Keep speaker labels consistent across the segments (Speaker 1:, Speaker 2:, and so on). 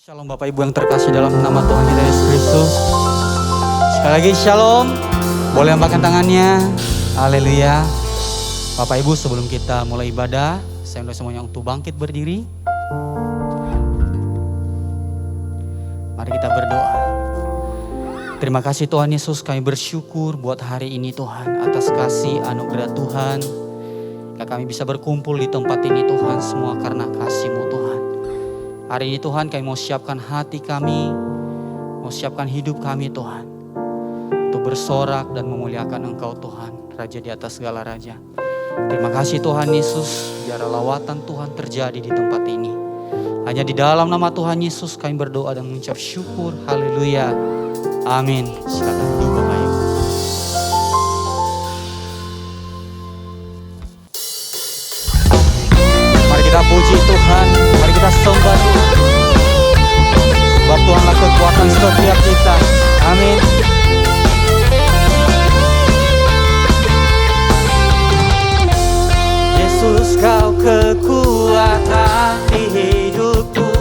Speaker 1: Shalom Bapak Ibu yang terkasih dalam nama Tuhan Yesus Kristus. Sekali lagi shalom. Boleh angkat tangannya. Haleluya. Bapak Ibu, sebelum kita mulai ibadah, saya undang semuanya untuk bangkit berdiri. Mari kita berdoa. Terima kasih Tuhan Yesus, kami bersyukur buat hari ini Tuhan, atas kasih anugerah Tuhan. Kami bisa berkumpul di tempat ini Tuhan, semua karena kasih-Mu Tuhan. Hari ini Tuhan, kami mau siapkan hati kami, mau siapkan hidup kami Tuhan, untuk bersorak dan memuliakan Engkau Tuhan, Raja di atas segala Raja. Terima kasih Tuhan Yesus, biar lawatan Tuhan terjadi di tempat ini. Hanya di dalam nama Tuhan Yesus kami berdoa dan mengucap syukur. Haleluya. Amin. Silakan duduk Bapak Ibu. Mari kita puji Tuhan, mari kita sembah Tuhan. Sebab Tuhanlah kekuatan setiap kita. Amin. Yesus, Kau kekuatan di hidupku,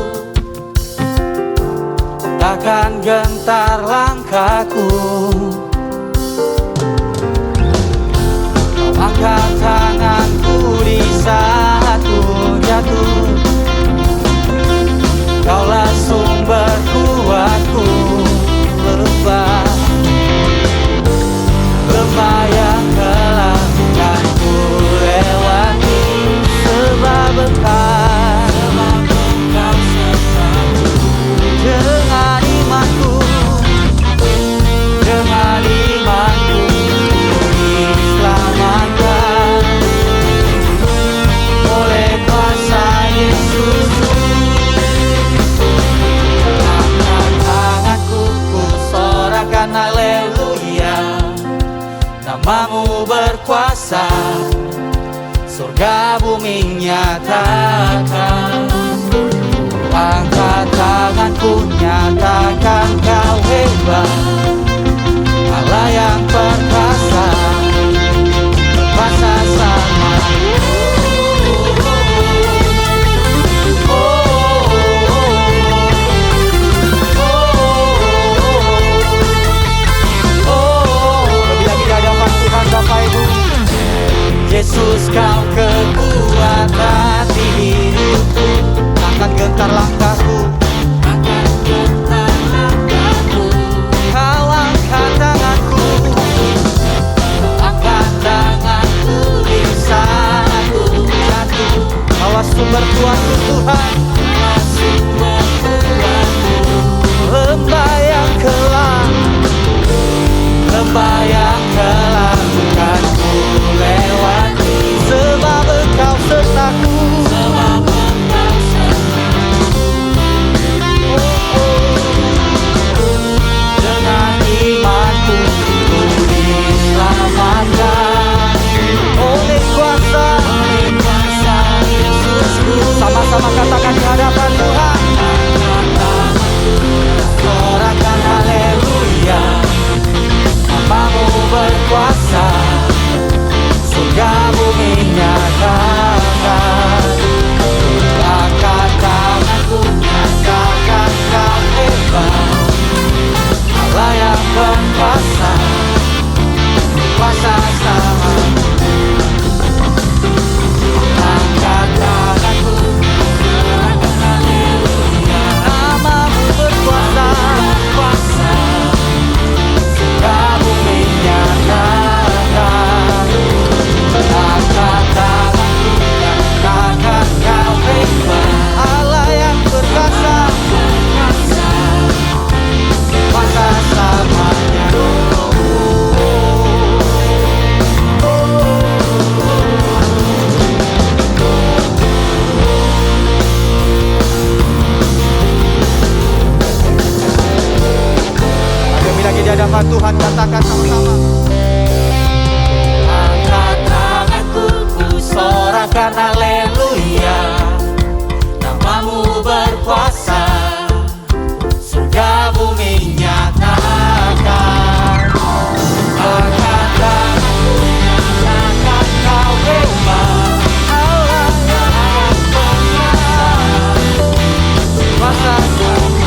Speaker 1: takkan gentar langkahku. Kau angkat tanganku di saat ku jatuh, Kaulah sumber kuatku. Lembah yang telah kan ku lewati, sebab Engkau sertaku. Dengan imanku diselamatkan oleh kuasa Yesus. Angkat tanganku, ku sorakan haleluya. Namamu berkuasa, surga bumi nyatakan. Angkat tanganku, nyatakan Kau hebat, Allah yang perkasa, kuasa sama. Lebih lagi di hadapan Tuhan Bapak Ibu. Yesus, Kau kekuatan di hidupku, takkan gentar langkahku. Kau angkat tanganku di saat ku jatuh. Kaulah sumber kuatku Tuhan. Lembah yang kelam kan ku lewati, sebab Engkau sertaku. Dengan imanku ku diselamatkan oleh kuasa Yesusku. Sama-sama katakan di hadapan Tuhan. Sorakan haleluya. Namamu berkuasa, surga bumi nyatakan. Angkat tanganku, nyatakan Kau hebat, Allah yang berkuasa, kuasa sama. Angkat tanganku, nyatakan haleluya. Namamu berkuasa, surga bumi nyatakan. Angkat tanganku, nyatakan Kau hebat, Allah yang berkuasa, kuasa samanya. Lebih lagi di hadapan Tuhan, katakan sama-sama. Angkat tanganku, ku sorakan haleluya. Namamu berkuasa, surga bumi nyatakan. Angkat tanganku, nyatakan Kau hebat, Allah yang berkuasa, kuasa sama.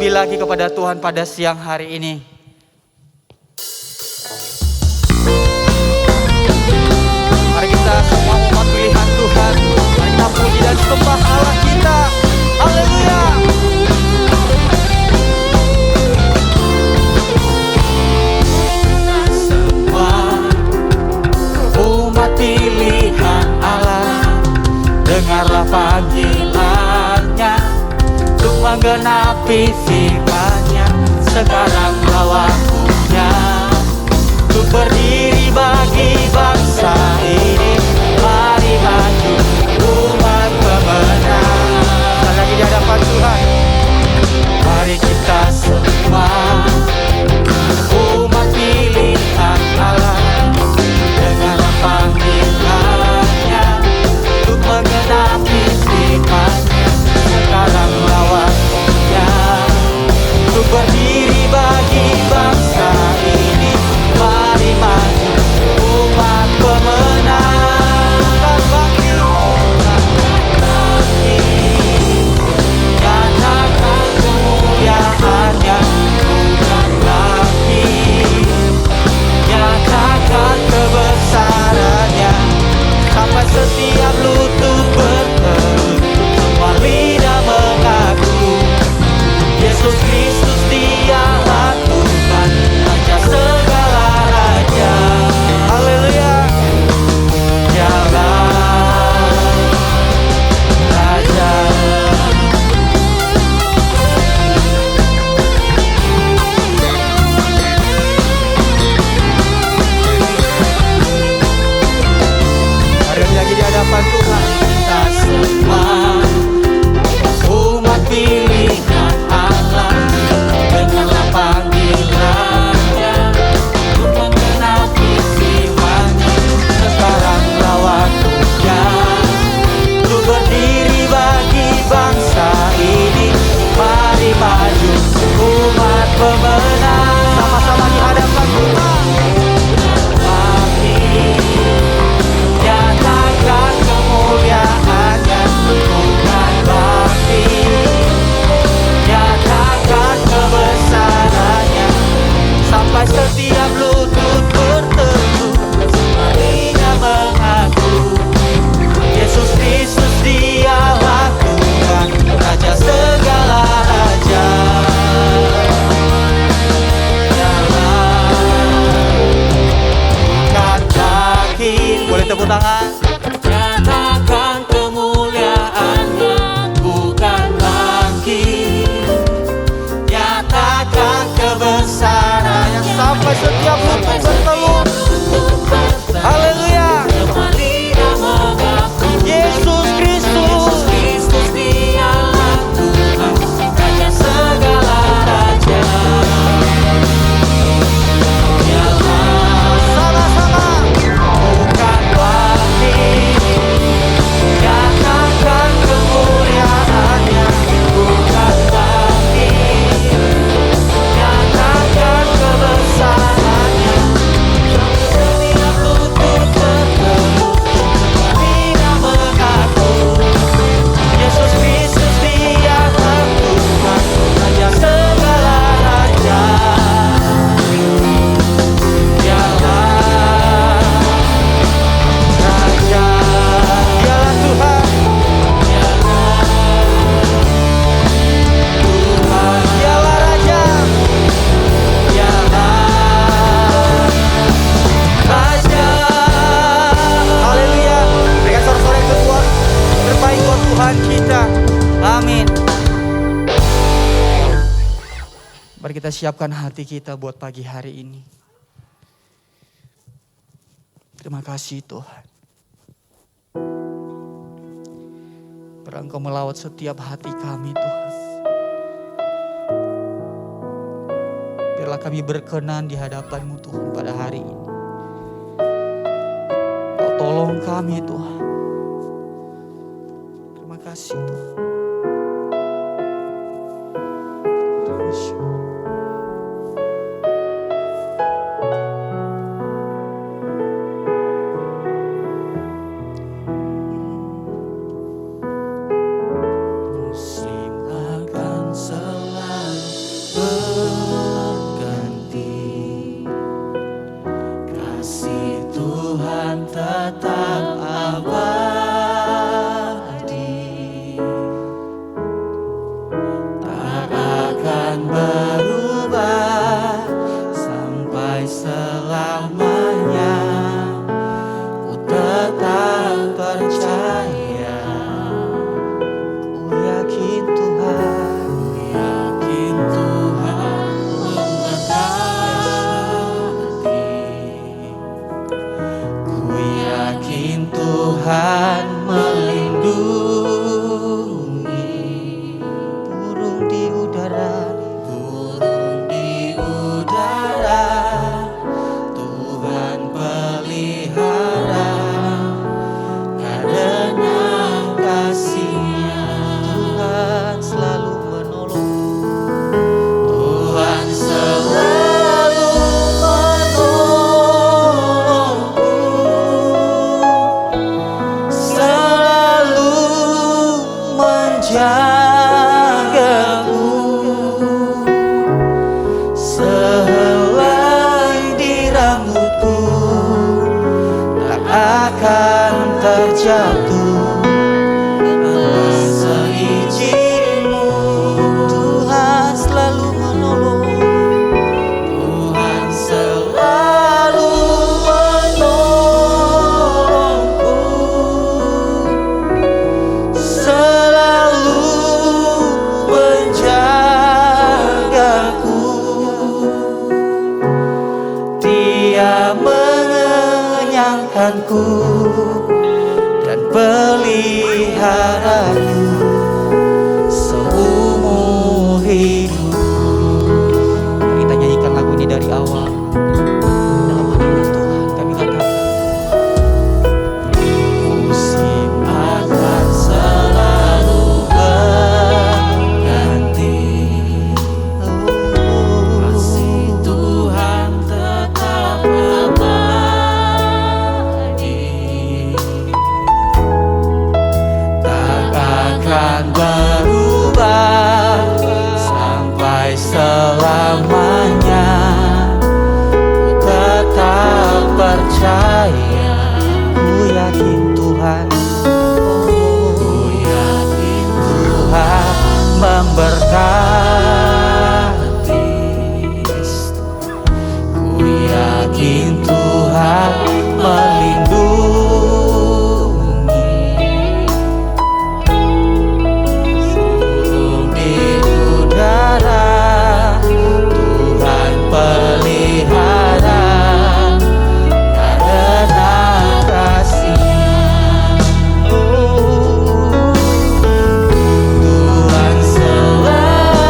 Speaker 1: lebih lagi kepada Tuhan pada siang hari ini. Mari kita semua umat pilihan Tuhan, mari kita puji dan sembah Allah kita. Haleluya. Semua umat pilihan Allah, dengarlah panggilannya untuk menggenapi firman-Nya. Sekaranglah waktunya untuk berdiri bagi bangsa ini. Mari maju umat pemenang. Sekali lagi di hadapan Tuhan, mari kita semua umat pilihan Allah, dengarlah panggilannya untuk menggenapi firman-Nya. Sekaranglah waktunya untuk berdiri bagi bangsa ini. Mari maju umat pemenang. Kan bangkit, nyatakan kemuliaan-Nya. Bukan bangkit, nyatakan kebesaran-Nya. Sampai setiap lutut berteru, semua lidah mengaku Yesus Kristus Dialah Tuhan, Raja segala raja. Haleluya. Dialah Raja. Mari lagi di hadapan Tuhan, kita semua umat pilihan Allah, dengarlah panggilan-Nya untuk menggenapi firman-Nya. Sekaranglah waktunya untuk berdiri bagi bangsa ini. Mari maju umat pemenang. Sama-sama di hadapan Tuhan. Nyatakan kemuliaan-Nya. Bukan bangkit, nyatakan kebesaran-Nya. Sampai setiap lutut berteru, semuanya mengaku Yesus Kristus Dialah Tuhan, Raja segala raja. Bukan bangkit, boleh tepuk tangan. Nyatakan kemuliaan-Nya. Bukan bangkit, nyatakan kebesaran-Nya. Sampai setiap lutut berteru. Haleluya. Yesus Kristus Dialah Tuhan, Raja segala raja. Sama-sama. Bukan bangkit, nyatakan kemuliaan-Nya. Bukan bangkit, nyatakan kebesaran-Nya. Setiap lutut berteru, lidah mengaku Yesus Kristus Dialah Tuhan, Raja segala raja. Dialah Raja, Dialah Tuhan, Dialah Tuhan, Dialah Raja, Dialah Raja. Haleluya. Berikan sorak-sorai yang terkuat terbaik buat Tuhan kita. Amin. Mari kita siapkan hati kita buat pagi hari ini. Terima kasih Tuhan. Biarlah Engkau melawat setiap hati kami Tuhan. Biarlah kami berkenan di hadapan-Mu Tuhan pada hari ini. Kau tolong kami Tuhan. Terima kasih Tuhan. Terima kasih. Musim akan selalu tetap abadi, tak akan berubah sampai selamanya. Ku tetap percaya, ku yakin Tuhan, ku yakin Tuhan melindungi burung di udara, Tuhan pelihara, karena kasih-Nya Tuhan selalu menolong, Tuhan selalu menolongku, selalu menjagaku, sehelai di rambutku tak akan terjatuh tanpa seizin-Mu. Tuhan selalu menolong, Tuhan selalu menolongku, selalu menjagaku. Dia mengenyangkanku dan peliharaku seumur hidup. Mari kita nyanyikan lagu ini dari awal. Dalam hadirat Tuhan kami katakan, musim akan selalu berganti, kasih Tuhan tetap abadi, tak akan berubah sampai selamanya. Ku tetap percaya, ku yakin Tuhan, ku yakin Tuhan memberkati, ku yakin Tuhan melindungi, burung di udara Tuhan pelihara, karena kasih-Nya. Tuhan selalu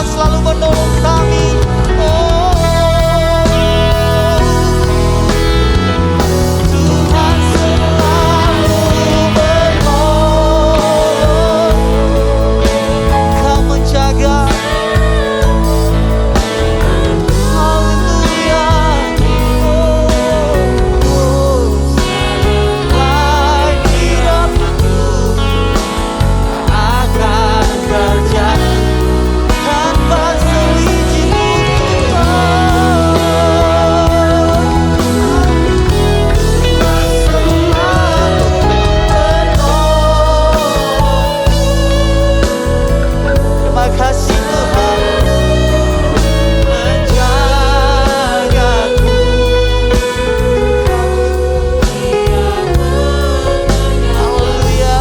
Speaker 1: Tuhan selalu menolong kami. Tuhan selalu menolong, Kau menjaga. Haleluya. Baik hidupku akan berjalan tanpa seizin-Mu Tuhan. Selalu menolong. Terima kasih Tuhan menjagaku. Haleluya.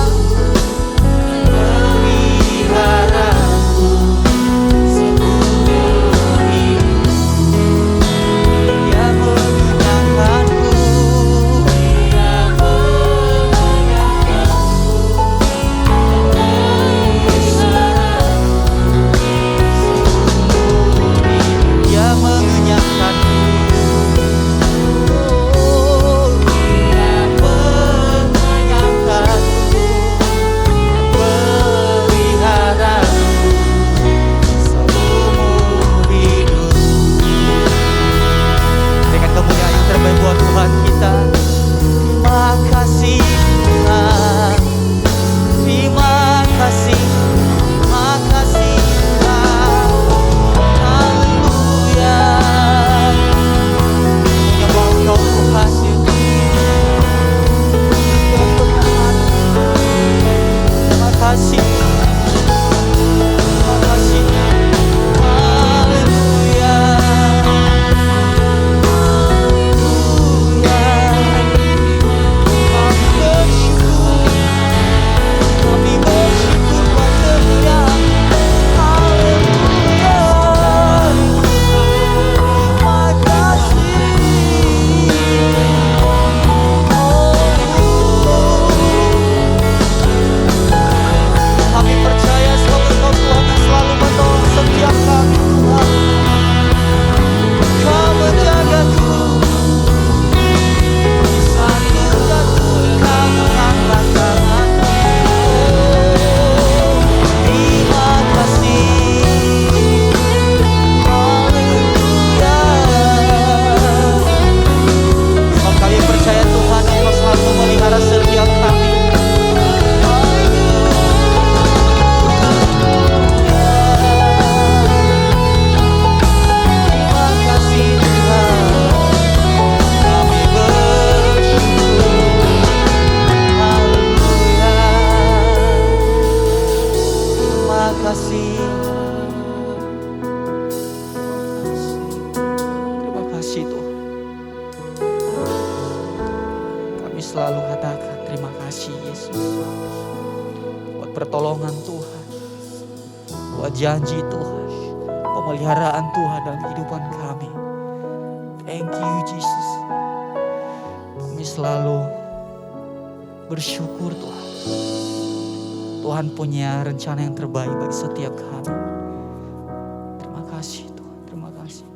Speaker 1: Memeliharaku seumur hidup. Dia mengenyangkanku. Dia mengenyangkanku. Dia mengenyangkanku. Memeliharaku seumur hidup. Dengan kemuliaan yang terbaik buat Tuhan kita. Terima kasih Tuhan. Terima kasih. Terima kasih Tuhan. Haleluya. Menyembah Engkau Tuhan. Terima kasih. Terima kasih. Haleluya. Haleluya. Kami bersyukur. Kami bersyukur pada Dia. Haleluya. Terima kasih. Kami percaya sebab Engkau Tuhan yang selalu menolong setiap kami Tuhan. Kau menjagaku. Satu jatuh Kau mengangkat tanganmu. Terima kasih. Haleluya. Sebab kami percaya Tuhan Engkau selalu memelihara setiap kami. Terima kasih Tuhan. Kami bersyukur. Haleluya. Terima kasih. Terima kasih Tuhan. Kami selalu katakan terima kasih Yesus. Buat pertolongan Tuhan. Buat janji Tuhan. Pemeliharaan Tuhan dalam kehidupan kami. Thank you Jesus. Kami selalu bersyukur Tuhan. Tuhan punya rencana yang terbaik bagi setiap kami. Terima kasih Tuhan. Terima kasih.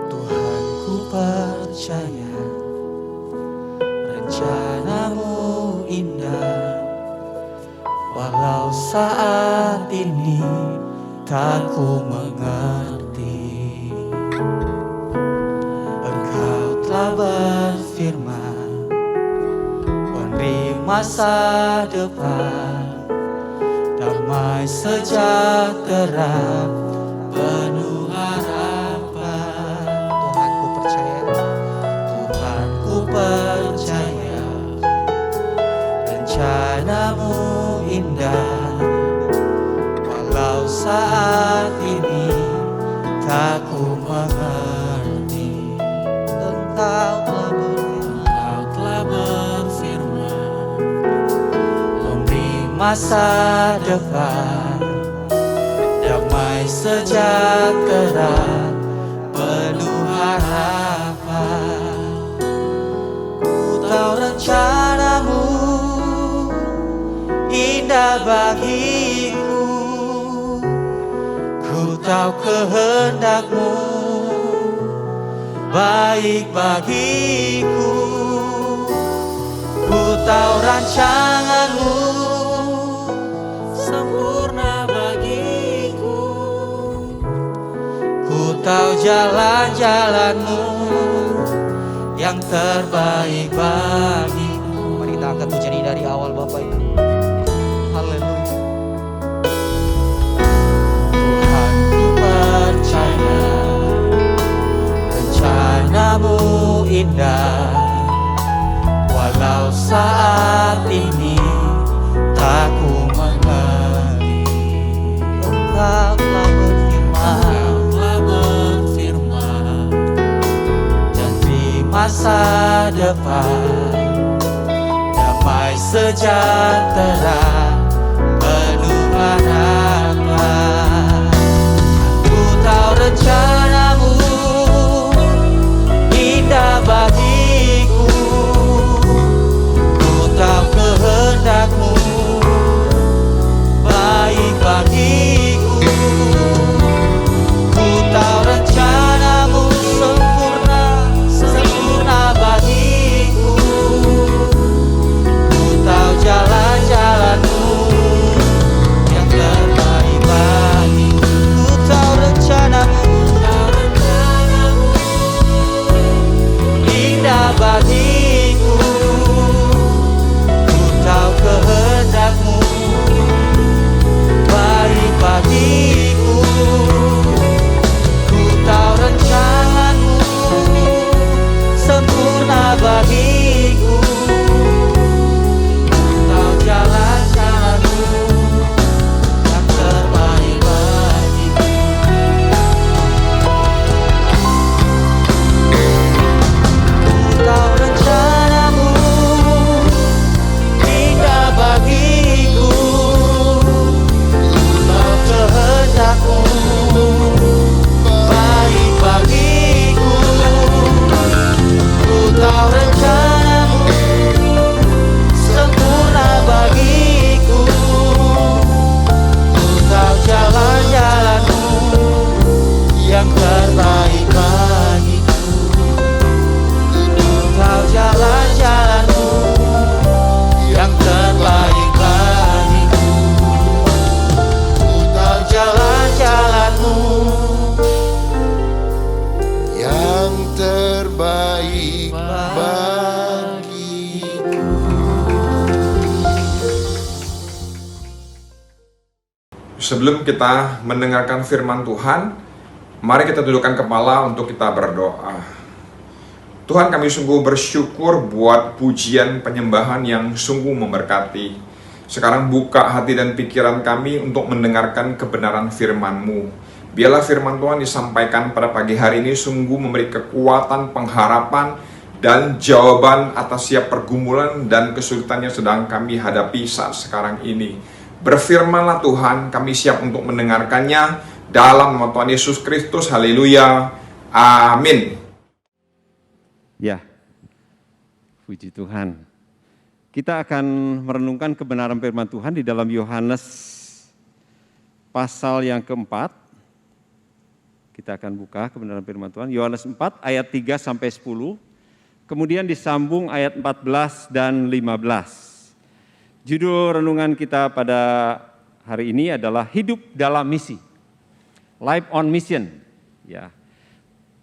Speaker 1: Tuhan ku percaya rencana-Mu indah. Walau saat ini tak ku mengerti, Engkau telah berfirman beri masa depan, damai sejahtera penuh harapan. Tuhan ku percaya, Tuhan ku percaya rencana-Mu indah. Walau saat ini tak ku mengerti, Engkau telah berfirman memberi masa depan, damai sejahtera penuh harapan. bagiku, ku tahu kehendak-Mu baik bagiku, ku tahu rancangan-Mu sempurna bagiku, ku tahu jalan-jalan-Mu yang terbaik bagiku. Mari kita angkat pujian ini dari awal Bapak Ibu. Haleluya. Tuhan, ku percaya rencana-Mu indah, walau saat ini tak ku mengerti. Engkau telah berfirman, dan di masa depan damai sejahtera penuh harapan. Ku tahu rencana-Mu indah bagiku, ku tahu kehendak-Mu baik bagiku, ku tahu rencana-Mu sempurna bagiku, ku tahu jalan-jalan-Mu yang terbaik bagiku, ku tahu rencana-Mu indah bagiku, ku tahu kehendak-Mu baik bagiku, ku tahu rancangan-Mu sempurna bagiku, ku tahu jalan-jalan-Mu yang terbaik bagiku. Ku tahu rencana-Mu indah bagiku, ku tahu kehendak-Mu baik bagiku, ku tahu rencana-Mu sempurna bagiku, ku tahu jalan-jalan-Mu yang terbaik bagiku, ku tahu jalan-jalan-Mu yang terbaik bagiku, ku tahu jalan-jalan-Mu
Speaker 2: yang terbaik bagiku.
Speaker 3: Sebelum kita mendengarkan firman Tuhan, mari kita dudukkan kepala untuk kita berdoa. Tuhan, kami sungguh bersyukur buat pujian penyembahan yang sungguh memberkati. Sekarang buka hati dan pikiran kami untuk mendengarkan kebenaran firman-Mu. Biarlah firman Tuhan disampaikan pada pagi hari ini sungguh memberi kekuatan, pengharapan, dan jawaban atas setiap pergumulan dan kesulitan yang sedang kami hadapi saat sekarang ini. Berfirmanlah Tuhan, kami siap untuk mendengarkannya dalam nama Tuhan Yesus Kristus. Haleluya. Amin.
Speaker 4: Ya, puji Tuhan. Kita akan merenungkan kebenaran firman Tuhan di dalam Yohanes pasal yang keempat. Kita akan buka kebenaran firman Tuhan, Yohanes 4 ayat 3 sampai 10. Kemudian disambung ayat 14 dan 15. Judul renungan kita pada hari ini adalah Hidup dalam Misi. Life on Mission. Ya.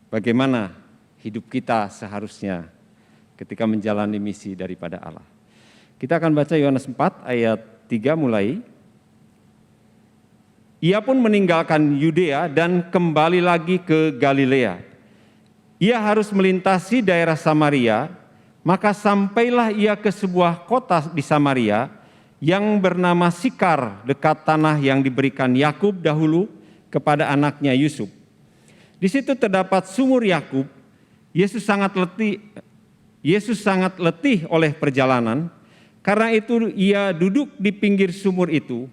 Speaker 4: Bagaimana hidup kita seharusnya ketika menjalani misi daripada Allah. Kita akan baca Yohanes 4 ayat 3 mulai. Ia pun meninggalkan Yudea dan kembali lagi ke Galilea. Ia harus melintasi daerah Samaria, maka sampailah ia ke sebuah kota di Samaria yang bernama Sikar, dekat tanah yang diberikan Yakub dahulu kepada anaknya Yusuf. Di situ terdapat sumur Yakub. Yesus sangat letih oleh perjalanan, karena itu ia duduk di pinggir sumur itu.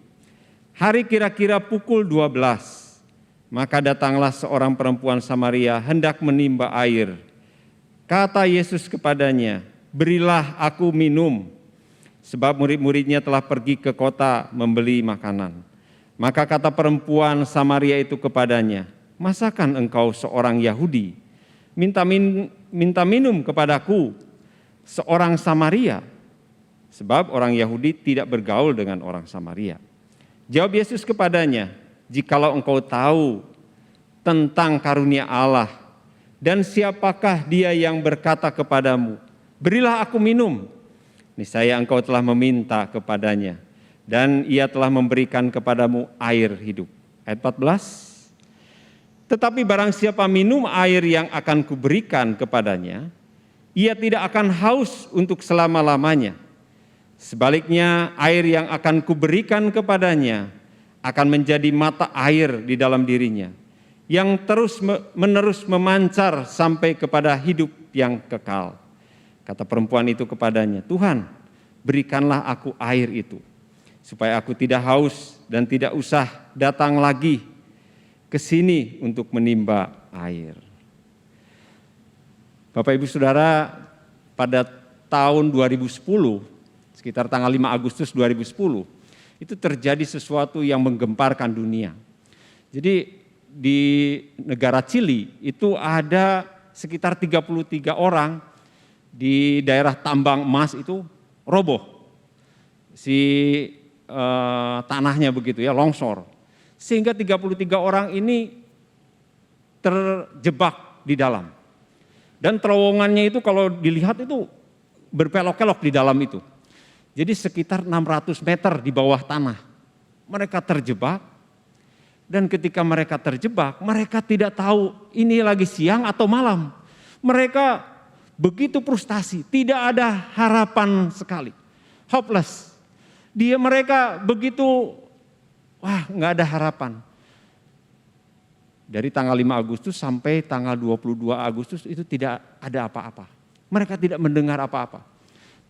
Speaker 4: Hari kira-kira pukul 12, maka datanglah seorang perempuan Samaria hendak menimba air. Kata Yesus kepadanya, "Berilah aku minum." sebab murid-muridnya telah pergi ke kota membeli makanan. Maka kata perempuan Samaria itu kepadanya, masakan engkau seorang Yahudi minta minum kepadaku seorang Samaria? Sebab orang Yahudi tidak bergaul dengan orang Samaria. Jawab Yesus kepadanya, jikalau engkau tahu tentang karunia Allah dan siapakah dia yang berkata kepadamu, berilah aku minum, niscaya engkau telah meminta kepadanya dan ia telah memberikan kepadamu air hidup. Ayat 14. Tetapi barang siapa minum air yang akan kuberikan kepadanya, ia tidak akan haus untuk selama-lamanya. Sebaliknya air yang akan kuberikan kepadanya akan menjadi mata air di dalam dirinya, yang terus-menerus memancar sampai kepada hidup yang kekal. Kata perempuan itu kepadanya, Tuhan, berikanlah aku air itu, supaya aku tidak haus dan tidak usah datang lagi ke sini untuk menimba air. Bapak Ibu Saudara, pada tahun 2010, sekitar tanggal 5 Agustus 2010, itu terjadi sesuatu yang menggemparkan dunia. Jadi di negara Chili itu ada sekitar 33 orang di daerah tambang emas itu roboh. Tanahnya begitu ya, longsor. Sehingga 33 orang ini terjebak di dalam. Dan terowongannya itu kalau dilihat itu berkelok-kelok di dalam itu. Jadi sekitar 600 meter di bawah tanah. Mereka terjebak, dan ketika mereka terjebak, mereka tidak tahu ini lagi siang atau malam. Mereka begitu frustasi, tidak ada harapan sekali. Hopeless. Mereka begitu, nggak ada harapan. Dari tanggal 5 Agustus sampai tanggal 22 Agustus itu tidak ada apa-apa. Mereka tidak mendengar apa-apa.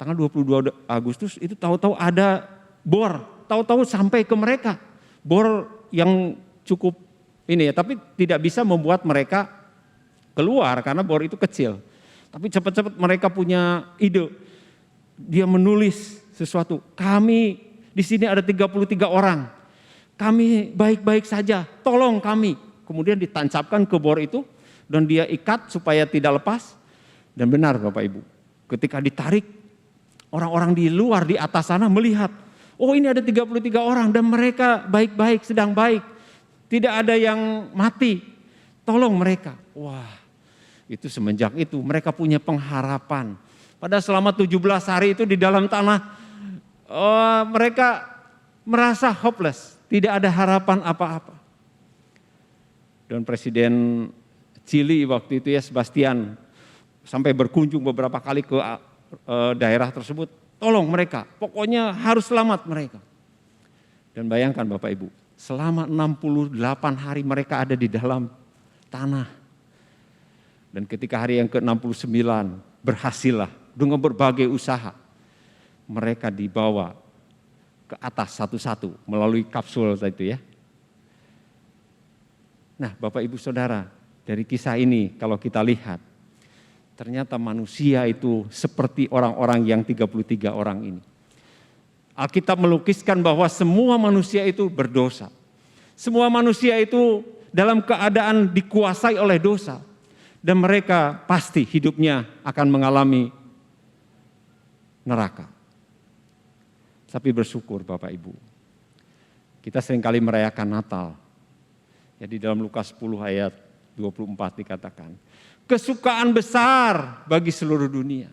Speaker 4: Tanggal 22 Agustus itu tahu-tahu ada bor, tahu-tahu sampai ke mereka. Bor yang cukup ini ya, tapi tidak bisa membuat mereka keluar karena bor itu kecil. Tapi cepat-cepat mereka punya ide. Dia menulis sesuatu. Kami di sini ada 33 orang. Kami baik-baik saja, tolong kami. Kemudian ditancapkan ke bor itu dan dia ikat supaya tidak lepas. Dan benar Bapak Ibu, ketika ditarik, orang-orang di luar di atas sana melihat, oh ini ada 33 orang dan mereka baik-baik, sedang baik. Tidak ada yang mati, tolong mereka. Wah, itu semenjak itu mereka punya pengharapan. Pada selama 17 hari itu di dalam tanah, mereka merasa hopeless, tidak ada harapan apa-apa. Dan Presiden Chili waktu itu ya, Sebastian, sampai berkunjung beberapa kali ke daerah tersebut, tolong mereka, pokoknya harus selamat mereka. Dan bayangkan Bapak Ibu, selama 68 hari mereka ada di dalam tanah. Dan ketika hari yang ke-69 berhasillah dengan berbagai usaha, mereka dibawa ke atas satu-satu melalui kapsul itu ya. Nah Bapak Ibu Saudara, dari kisah ini kalau kita lihat, ternyata manusia itu seperti orang-orang yang 33 orang ini. Alkitab melukiskan bahwa semua manusia itu berdosa. Semua manusia itu dalam keadaan dikuasai oleh dosa. Dan mereka pasti hidupnya akan mengalami neraka. Tapi bersyukur Bapak Ibu. Kita seringkali merayakan Natal. Jadi dalam Lukas 10 ayat 24 dikatakan, kesukaan besar bagi seluruh dunia.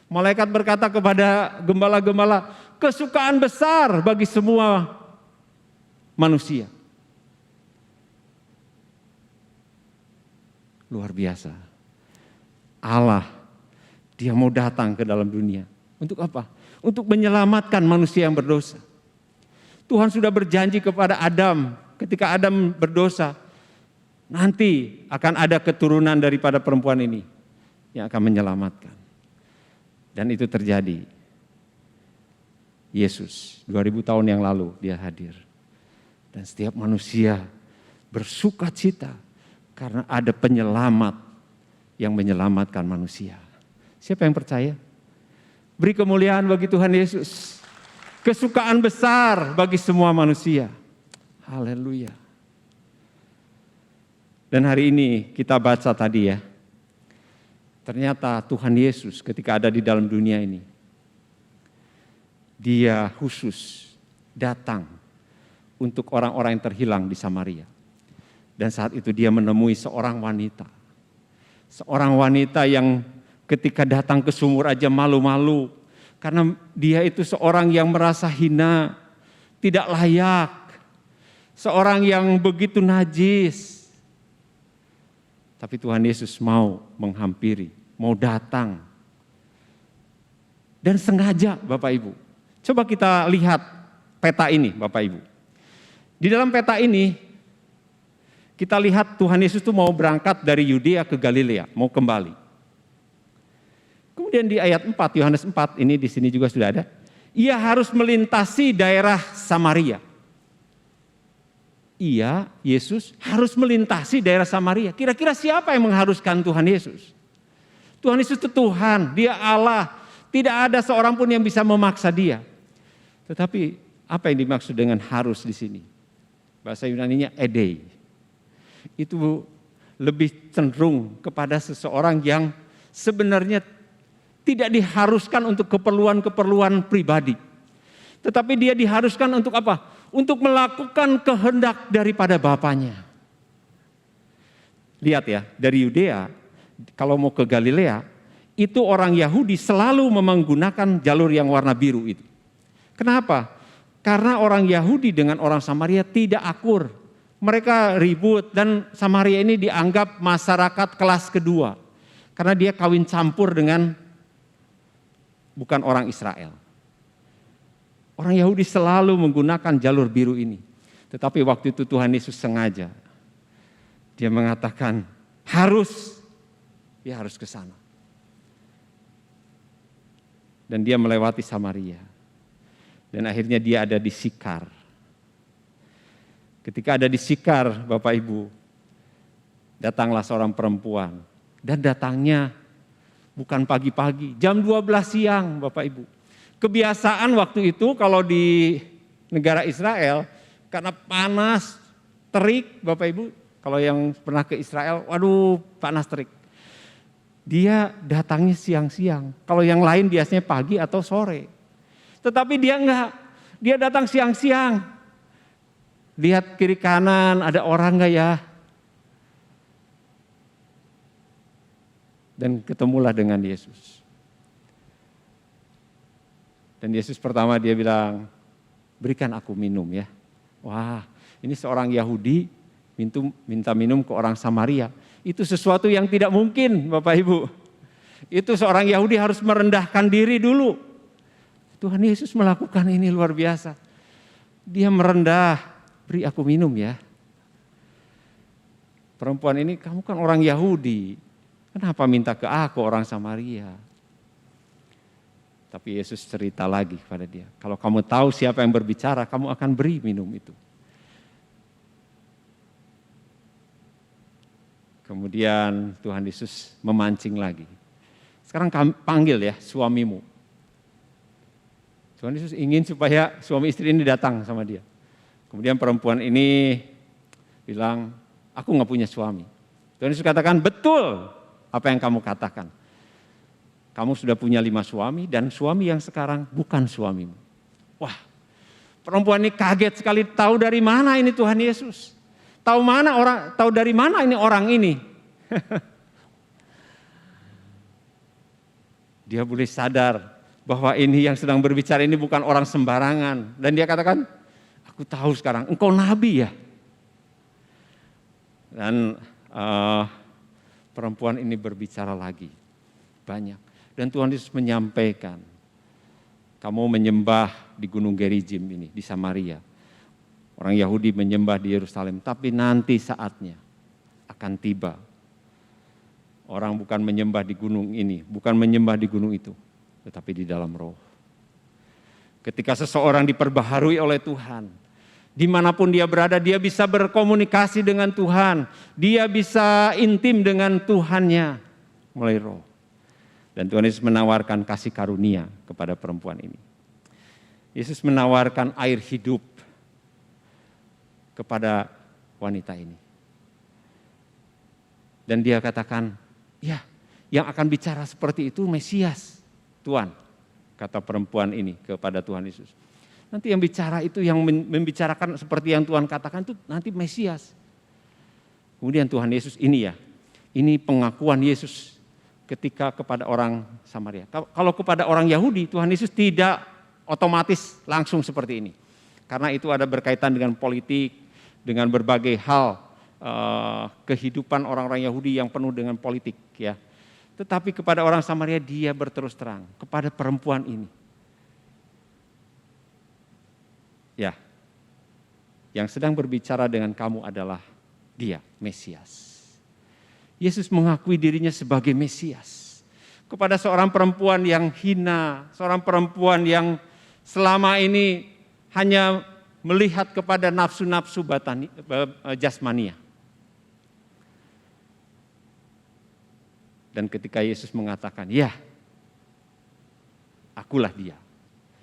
Speaker 4: Malaikat berkata kepada gembala-gembala, kesukaan besar bagi semua manusia. Luar biasa. Allah, dia mau datang ke dalam dunia. Untuk apa? Untuk menyelamatkan manusia yang berdosa. Tuhan sudah berjanji kepada Adam, ketika Adam berdosa, nanti akan ada keturunan daripada perempuan ini yang akan menyelamatkan. Dan itu terjadi. Yesus 2000 tahun yang lalu dia hadir. Dan setiap manusia bersuka cita karena ada penyelamat yang menyelamatkan manusia. Siapa yang percaya? Beri kemuliaan bagi Tuhan Yesus. Kesukaan besar bagi semua manusia. Haleluya. Dan hari ini kita baca tadi ya, ternyata Tuhan Yesus ketika ada di dalam dunia ini, Dia khusus datang untuk orang-orang yang terhilang di Samaria. Dan saat itu Dia menemui seorang wanita. Seorang wanita yang ketika datang ke sumur aja malu-malu. Karena dia itu seorang yang merasa hina, tidak layak. Seorang yang begitu najis. Tapi Tuhan Yesus mau menghampiri, mau datang. Dan sengaja Bapak Ibu. Coba kita lihat peta ini Bapak Ibu. Di dalam peta ini kita lihat Tuhan Yesus itu mau berangkat dari Yudea ke Galilea, mau kembali. Kemudian di ayat 4, Yohanes 4, ini di sini juga sudah ada. Ia harus melintasi daerah Samaria. Ia, Yesus, harus melintasi daerah Samaria. Kira-kira siapa yang mengharuskan Tuhan Yesus? Tuhan Yesus itu Tuhan, Dia Allah. Tidak ada seorang pun yang bisa memaksa Dia. Tetapi apa yang dimaksud dengan harus di sini? Bahasa Yunaninya edei. Itu lebih cenderung kepada seseorang yang sebenarnya tidak diharuskan untuk keperluan-keperluan pribadi. Tetapi dia diharuskan untuk apa? Untuk melakukan kehendak daripada Bapanya. Lihat ya, dari Yudea, kalau mau ke Galilea, itu orang Yahudi selalu menggunakan jalur yang warna biru itu. Kenapa? Karena orang Yahudi dengan orang Samaria tidak akur. Mereka ribut dan Samaria ini dianggap masyarakat kelas kedua. Karena dia kawin campur dengan bukan orang Israel. Orang Yahudi selalu menggunakan jalur biru ini. Tetapi waktu itu Tuhan Yesus sengaja. Dia mengatakan dia harus ke sana. Dan dia melewati Samaria. Dan akhirnya dia ada di Sikar. Ketika ada di Sikar, Bapak Ibu, datanglah seorang perempuan. Dan datangnya bukan pagi-pagi, jam 12 siang Bapak Ibu. Kebiasaan waktu itu kalau di negara Israel, karena panas, terik Bapak Ibu. Kalau yang pernah ke Israel, waduh panas terik. Dia datangnya siang-siang. Kalau yang lain biasanya pagi atau sore. Tetapi dia enggak, dia datang siang-siang. Lihat kiri kanan ada orang enggak ya? Dan ketemulah dengan Yesus. Dan Yesus pertama dia bilang, berikan aku minum ya. Wah, ini seorang Yahudi minta minum ke orang Samaria. Itu sesuatu yang tidak mungkin Bapak Ibu. Itu seorang Yahudi harus merendahkan diri dulu. Tuhan Yesus melakukan ini luar biasa. Dia merendah, beri aku minum ya. Perempuan ini, kamu kan orang Yahudi. Kenapa minta ke aku orang Samaria? Tapi Yesus cerita lagi kepada dia. Kalau kamu tahu siapa yang berbicara, kamu akan beri minum itu. Kemudian Tuhan Yesus memancing lagi. Sekarang panggil ya suamimu. Tuhan Yesus ingin supaya suami istri ini datang sama dia. Kemudian perempuan ini bilang, aku gak punya suami. Tuhan Yesus katakan, betul. Apa yang kamu katakan? Kamu sudah punya 5 suami dan suami yang sekarang bukan suamimu. Wah, perempuan ini kaget sekali, tahu dari mana ini Tuhan Yesus? Tahu dari mana ini orang ini? Dia boleh sadar bahwa ini yang sedang berbicara ini bukan orang sembarangan. Dan dia katakan, aku tahu sekarang engkau nabi ya. Dan perempuan ini berbicara lagi, banyak. Dan Tuhan Yesus menyampaikan, kamu menyembah di Gunung Gerizim ini, di Samaria. Orang Yahudi menyembah di Yerusalem, tapi nanti saatnya akan tiba. Orang bukan menyembah di gunung ini, bukan menyembah di gunung itu, tetapi di dalam roh. Ketika seseorang diperbaharui oleh Tuhan, dimanapun dia berada, dia bisa berkomunikasi dengan Tuhan. Dia bisa intim dengan Tuhannya melalui roh. Dan Tuhan Yesus menawarkan kasih karunia kepada perempuan ini. Yesus menawarkan air hidup kepada wanita ini. Dan dia katakan, ya, yang akan bicara seperti itu Mesias, Tuhan, kata perempuan ini kepada Tuhan Yesus. Nanti yang bicara itu, yang membicarakan seperti yang Tuhan katakan itu nanti Mesias. Kemudian Tuhan Yesus ini pengakuan Yesus ketika kepada orang Samaria. Kalau kepada orang Yahudi, Tuhan Yesus tidak otomatis langsung seperti ini. Karena itu ada berkaitan dengan politik, dengan berbagai hal kehidupan orang-orang Yahudi yang penuh dengan politik, ya. Tetapi kepada orang Samaria dia berterus terang kepada perempuan ini. Ya, yang sedang berbicara dengan kamu adalah dia, Mesias. Yesus mengakui dirinya sebagai Mesias. Kepada seorang perempuan yang hina, seorang perempuan yang selama ini hanya melihat kepada nafsu-nafsu jasmania. Dan ketika Yesus mengatakan, ya, akulah dia.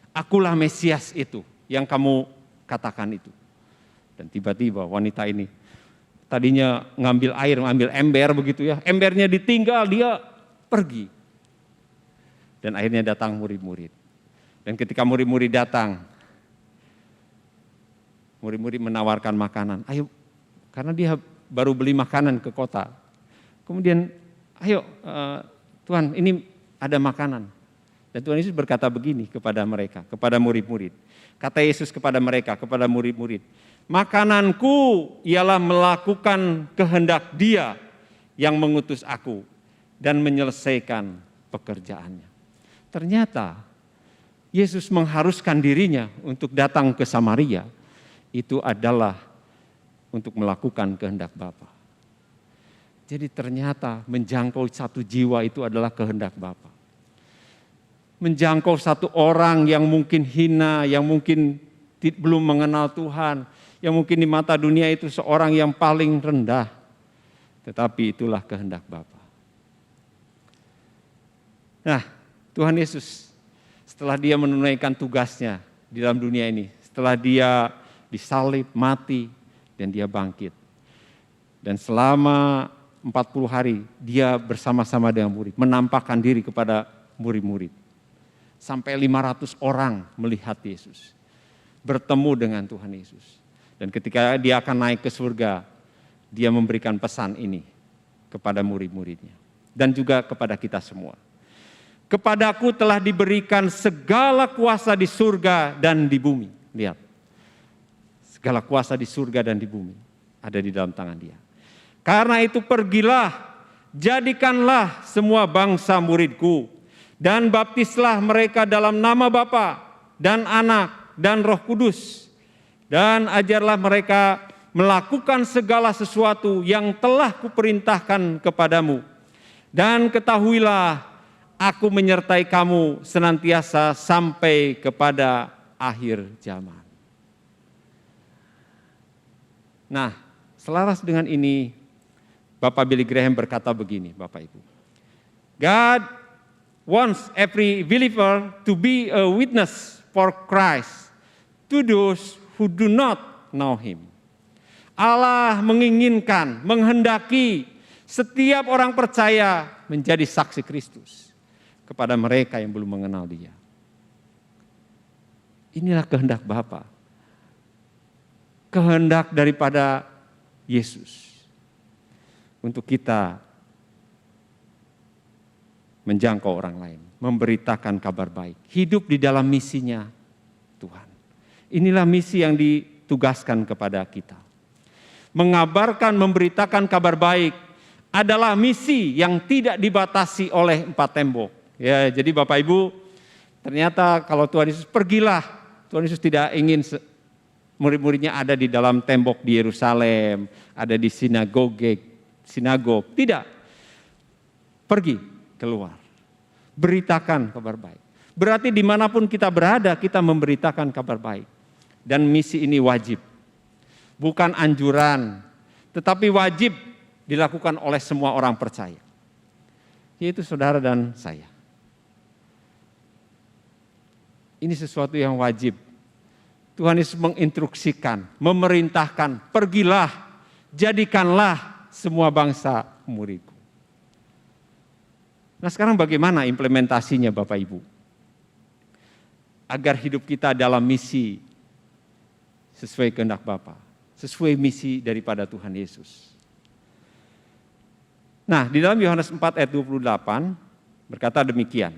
Speaker 4: Akulah Mesias itu yang kamu katakan itu. Dan tiba-tiba wanita ini tadinya ngambil air, ngambil ember begitu ya. Embernya ditinggal, dia pergi. Dan akhirnya datang murid-murid. Dan ketika murid-murid datang, murid-murid menawarkan makanan. Ayo, karena dia baru beli makanan ke kota. Kemudian, ayo Tuhan, ini ada makanan. Dan Tuhan Yesus berkata begini kepada mereka, kepada murid-murid. Kata Yesus kepada mereka, kepada murid-murid, makananku ialah melakukan kehendak Dia yang mengutus aku dan menyelesaikan pekerjaannya. Ternyata Yesus mengharuskan dirinya untuk datang ke Samaria, itu adalah untuk melakukan kehendak Bapa. Jadi ternyata menjangkau satu jiwa itu adalah kehendak Bapa. Menjangkau satu orang yang mungkin hina, yang mungkin belum mengenal Tuhan, yang mungkin di mata dunia itu seorang yang paling rendah. Tetapi itulah kehendak Bapa. Nah, Tuhan Yesus setelah dia menunaikan tugasnya di dalam dunia ini, setelah dia disalib, mati, dan dia bangkit. Dan selama 40 hari dia bersama-sama dengan murid, menampakkan diri kepada murid-murid. Sampai 500 orang melihat Yesus, bertemu dengan Tuhan Yesus. Dan ketika dia akan naik ke surga, dia memberikan pesan ini kepada murid-muridnya. Dan juga kepada kita semua. Kepadaku telah diberikan segala kuasa di surga dan di bumi. Lihat, segala kuasa di surga dan di bumi ada di dalam tangan dia. Karena itu pergilah, jadikanlah semua bangsa muridku, dan baptislah mereka dalam nama Bapa dan Anak dan Roh Kudus. Dan ajarlah mereka melakukan segala sesuatu yang telah kuperintahkan kepadamu. Dan ketahuilah, aku menyertai kamu senantiasa sampai kepada akhir zaman. Nah, selaras dengan ini, Bapak Billy Graham berkata begini, Bapak Ibu. God wants every believer to be a witness for Christ to those who do not know Him. Allah menginginkan, menghendaki setiap orang percaya menjadi saksi Kristus kepada mereka yang belum mengenal Dia. Inilah kehendak Bapa. Kehendak daripada Yesus untuk kita menjangkau orang lain, memberitakan kabar baik, hidup di dalam misinya Tuhan. Inilah misi yang ditugaskan kepada kita. Mengabarkan, memberitakan kabar baik adalah misi yang tidak dibatasi oleh 4 tembok. Ya, jadi Bapak Ibu, ternyata kalau Tuhan Yesus pergilah, Tuhan Yesus tidak ingin murid-muridnya ada di dalam tembok di Yerusalem, ada di sinagog, tidak. Pergi keluar, beritakan kabar baik. Berarti dimanapun kita berada, kita memberitakan kabar baik. Dan misi ini wajib, bukan anjuran, tetapi wajib dilakukan oleh semua orang percaya, yaitu saudara dan saya. ini sesuatu yang wajib. Tuhan Yesus menginstruksikan, memerintahkan, pergilah, jadikanlah semua bangsa muridku. Nah sekarang bagaimana implementasinya Bapak Ibu? Agar hidup kita dalam misi sesuai kehendak Bapa, sesuai misi daripada Tuhan Yesus. Nah di dalam Yohanes 4 ayat 28 berkata demikian.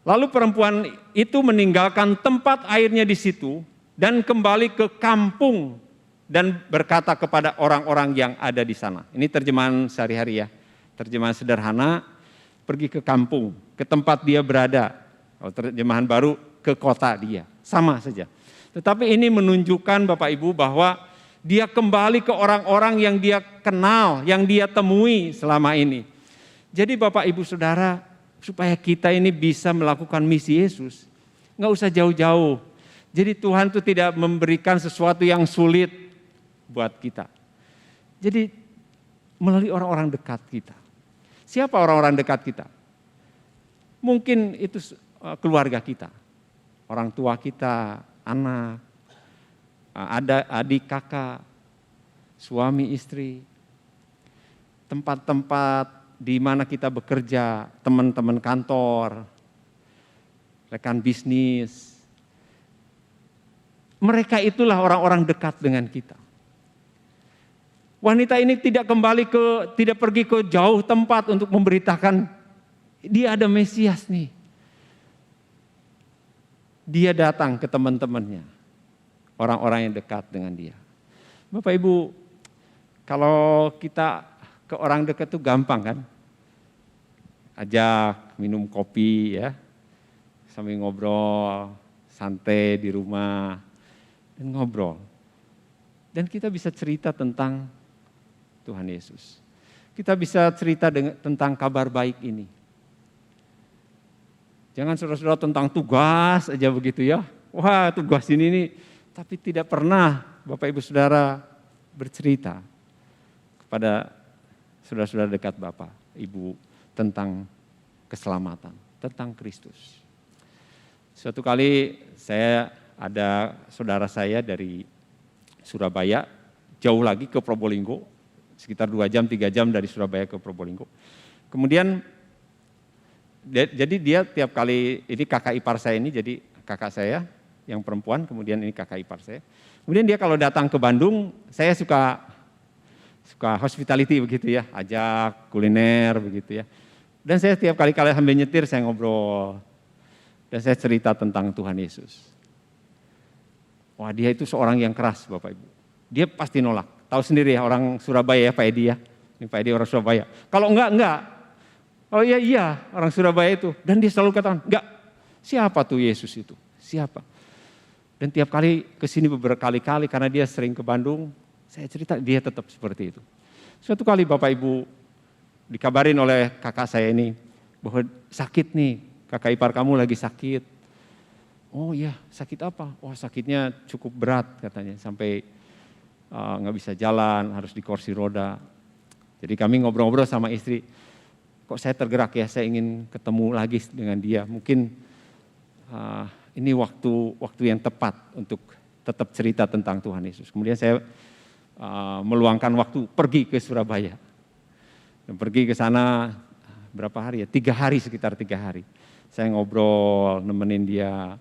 Speaker 4: Lalu perempuan itu meninggalkan tempat airnya di situ dan kembali ke kampung dan berkata kepada orang-orang yang ada di sana. Ini terjemahan sehari-hari ya, terjemahan sederhana, pergi ke kampung, ke tempat dia berada. Kalau terjemahan baru, ke kota dia, sama saja. Tetapi ini menunjukkan Bapak Ibu bahwa dia kembali ke orang-orang yang dia kenal, yang dia temui selama ini. Jadi Bapak Ibu Saudara, supaya kita ini bisa melakukan misi Yesus, nggak usah jauh-jauh. Jadi Tuhan itu tidak memberikan sesuatu yang sulit buat kita. Jadi melalui orang-orang dekat kita. Siapa orang-orang dekat kita? Mungkin itu keluarga kita, orang tua kita, anak, ada adik, kakak, suami, istri, tempat-tempat di mana kita bekerja, teman-teman kantor, rekan bisnis. Mereka itulah orang-orang dekat dengan kita. Wanita ini tidak pergi ke jauh tempat untuk memberitakan dia ada Mesias nih. Dia datang ke teman-temannya, orang-orang yang dekat dengan dia. Bapak Ibu, kalau kita ke orang dekat itu gampang kan? Ajak minum kopi ya, sambil ngobrol, santai di rumah, dan ngobrol. Dan kita bisa cerita tentang Tuhan Yesus. Kita bisa cerita tentang kabar baik ini. Jangan saudara-saudara tentang tugas aja begitu ya. Wah tugas ini nih. Tapi tidak pernah Bapak Ibu Saudara bercerita kepada saudara-saudara dekat Bapak, Ibu tentang keselamatan, tentang Kristus. Suatu kali ada saudara saya dari Surabaya, jauh lagi ke Probolinggo, sekitar 2 jam, 3 jam dari Surabaya ke Probolinggo. Kemudian, jadi dia tiap kali, ini kakak ipar saya ini, jadi kakak saya yang perempuan, kemudian ini kakak ipar saya. Kemudian dia kalau datang ke Bandung, saya suka hospitality begitu ya, ajak kuliner begitu ya. Dan saya tiap kali sambil nyetir saya ngobrol, dan saya cerita tentang Tuhan Yesus. Wah dia itu seorang yang keras Bapak Ibu. Dia pasti nolak. Tahu sendiri ya orang Surabaya ya Pak Edi ya. Ini Pak Edi orang Surabaya. Kalau enggak. Kalau iya orang Surabaya itu. Dan dia selalu katakan, enggak. Siapa tuh Yesus itu? Siapa? Dan tiap kali kesini berkali-kali karena dia sering ke Bandung, saya cerita dia tetap seperti itu. Suatu kali Bapak Ibu dikabarin oleh kakak saya ini bahwa sakit nih, kakak ipar kamu lagi sakit. Oh iya, sakit apa? Wah sakitnya cukup berat katanya, sampai nggak bisa jalan, harus di kursi roda. Jadi kami ngobrol-ngobrol sama istri, kok saya tergerak ya, saya ingin ketemu lagi dengan dia. Mungkin ini waktu yang tepat untuk tetap cerita tentang Tuhan Yesus. Kemudian saya meluangkan waktu pergi ke Surabaya. Dan pergi ke sana berapa hari ya? 3 hari, sekitar 3 hari. Saya ngobrol, nemenin dia.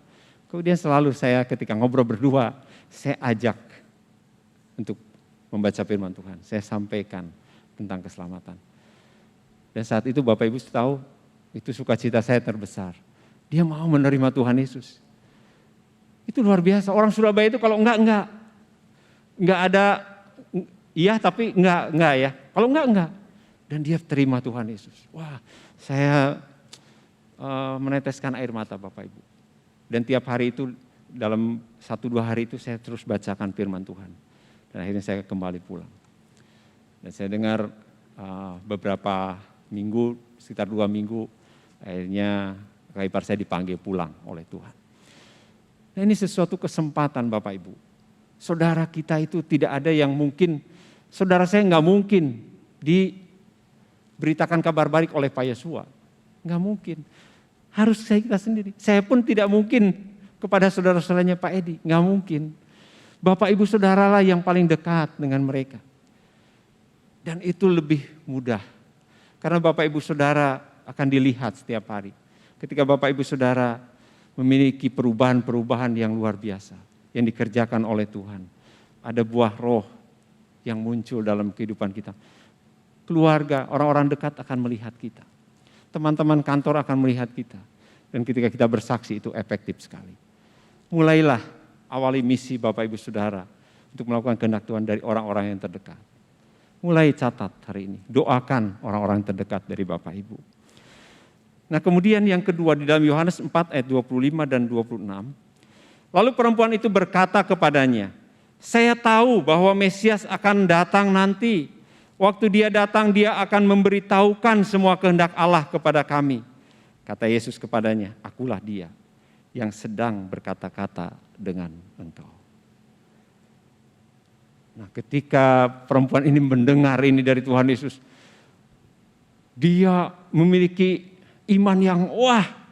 Speaker 4: Kemudian selalu saya ketika ngobrol berdua, saya ajak untuk membaca firman Tuhan. Saya sampaikan tentang keselamatan. Dan saat itu Bapak Ibu tahu, itu sukacita saya terbesar. Dia mau menerima Tuhan Yesus. Itu luar biasa. Orang Surabaya itu kalau enggak ada, iya tapi enggak ya. Kalau enggak. Dan dia terima Tuhan Yesus. Wah, saya meneteskan air mata Bapak Ibu. Dan tiap hari itu, dalam 1-2 hari itu saya terus bacakan firman Tuhan. Dan akhirnya saya kembali pulang. Dan saya dengar beberapa minggu, sekitar 2 minggu, akhirnya kakak ipar saya dipanggil pulang oleh Tuhan. Nah ini sesuatu kesempatan Bapak Ibu. Saudara kita itu tidak ada yang mungkin, saudara saya nggak mungkin diberitakan kabar baik oleh Pak Yesua. Nggak mungkin. Harus kita sendiri. Saya pun tidak mungkin kepada saudara-saudaranya Pak Edi? Nggak mungkin. Bapak Ibu Saudara lah yang paling dekat dengan mereka. Dan itu lebih mudah. Karena Bapak Ibu Saudara akan dilihat setiap hari. Ketika Bapak Ibu Saudara memiliki perubahan-perubahan yang luar biasa yang dikerjakan oleh Tuhan. Ada buah roh yang muncul dalam kehidupan kita. Keluarga, orang-orang dekat akan melihat kita. Teman-teman kantor akan melihat kita. Dan ketika kita bersaksi itu efektif sekali. Mulailah awali misi Bapak Ibu Saudara untuk melakukan kehendak Tuhan dari orang-orang yang terdekat. Mulai catat hari ini, doakan orang-orang terdekat dari Bapak Ibu. Nah kemudian yang kedua di dalam Yohanes 4 ayat 25 dan 26. Lalu perempuan itu berkata kepadanya, saya tahu bahwa Mesias akan datang nanti. Waktu dia datang dia akan memberitahukan semua kehendak Allah kepada kami. Kata Yesus kepadanya, akulah dia yang sedang berkata-kata dengan engkau. Nah ketika perempuan ini mendengar ini dari Tuhan Yesus, dia memiliki iman yang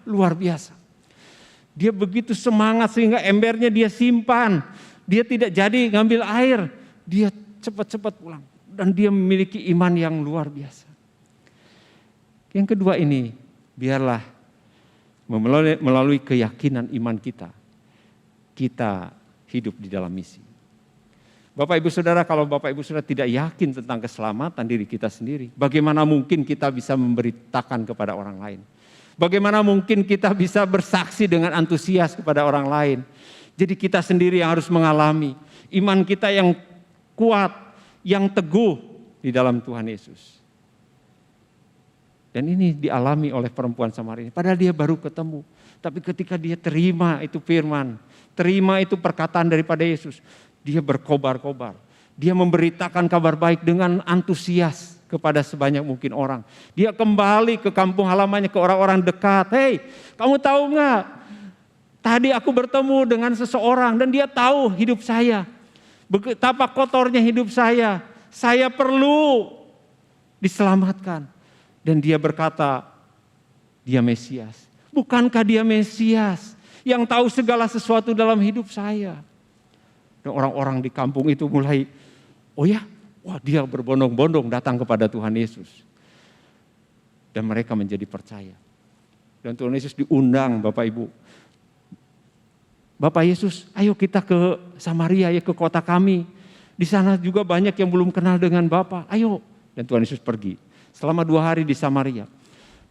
Speaker 4: luar biasa. Dia begitu semangat sehingga embernya dia simpan. Dia tidak jadi ngambil air, dia cepat-cepat pulang. Dan dia memiliki iman yang luar biasa. Yang kedua ini, biarlah melalui keyakinan iman kita hidup di dalam misi. Bapak Ibu Saudara, kalau Bapak Ibu Saudara tidak yakin tentang keselamatan diri kita sendiri, bagaimana mungkin kita bisa memberitakan kepada orang lain? Bagaimana mungkin kita bisa bersaksi dengan antusias kepada orang lain? Jadi kita sendiri yang harus mengalami iman kita yang kuat, yang teguh di dalam Tuhan Yesus. Dan ini dialami oleh perempuan Samaria. Padahal dia baru ketemu. Tapi ketika dia terima itu firman, terima itu perkataan daripada Yesus, dia berkobar-kobar. Dia memberitakan kabar baik dengan antusias kepada sebanyak mungkin orang. Dia kembali ke kampung halamannya, ke orang-orang dekat. Hei, kamu tahu nggak? Tadi aku bertemu dengan seseorang dan dia tahu hidup saya. Betapa kotornya hidup saya. Saya perlu diselamatkan. Dan dia berkata, dia Mesias. Bukankah dia Mesias yang tahu segala sesuatu dalam hidup saya? Dan orang-orang di kampung itu mulai, dia berbondong-bondong datang kepada Tuhan Yesus. Dan mereka menjadi percaya. Dan Tuhan Yesus diundang Bapak Ibu. Bapak Yesus, ayo kita ke Samaria, ya ke kota kami. Di sana juga banyak yang belum kenal dengan Bapak, ayo. Dan Tuhan Yesus pergi. Selama 2 hari di Samaria.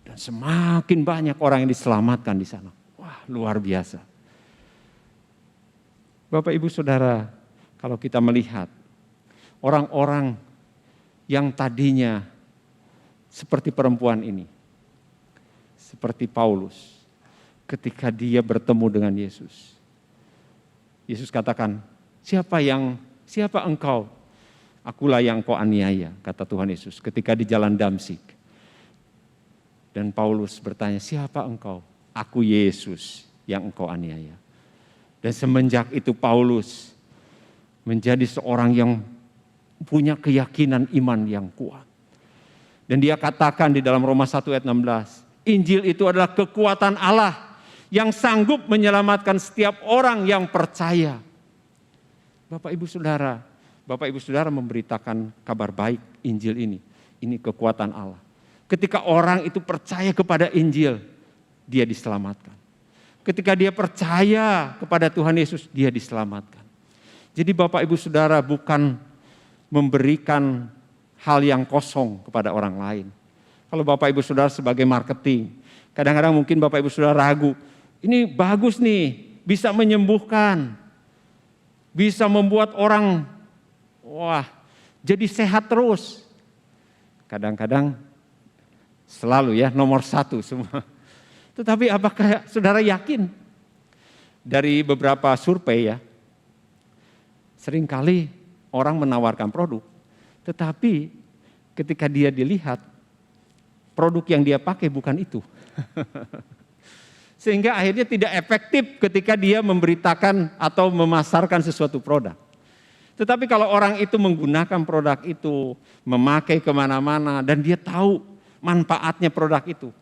Speaker 4: Dan semakin banyak orang yang diselamatkan di sana. Wah, luar biasa. Bapak Ibu Saudara, kalau kita melihat orang-orang yang tadinya seperti perempuan ini, seperti Paulus, ketika dia bertemu dengan Yesus, Yesus katakan, siapa engkau? Akulah yang kau aniaya, kata Tuhan Yesus ketika di jalan Damsik. Dan Paulus bertanya, siapa engkau? Aku Yesus yang engkau aniaya. Dan semenjak itu Paulus menjadi seorang yang punya keyakinan iman yang kuat. Dan dia katakan di dalam Roma 1 ayat 16, Injil itu adalah kekuatan Allah yang sanggup menyelamatkan setiap orang yang percaya. Bapak Ibu Saudara memberitakan kabar baik Injil ini. Ini kekuatan Allah. Ketika orang itu percaya kepada Injil, dia diselamatkan. Ketika dia percaya kepada Tuhan Yesus, dia diselamatkan. Jadi Bapak Ibu Saudara bukan memberikan hal yang kosong kepada orang lain. Kalau Bapak Ibu Saudara sebagai marketing, kadang-kadang mungkin Bapak Ibu Saudara ragu, ini bagus nih, bisa menyembuhkan, bisa membuat orang, jadi sehat terus. Kadang-kadang selalu nomor 1 semua. Tetapi apakah saudara yakin? Dari beberapa survei seringkali orang menawarkan produk, tetapi ketika dia dilihat, produk yang dia pakai bukan itu. Sehingga akhirnya tidak efektif ketika dia memberitakan atau memasarkan sesuatu produk. Tetapi kalau orang itu menggunakan produk itu, memakai kemana-mana, dan dia tahu manfaatnya produk itu,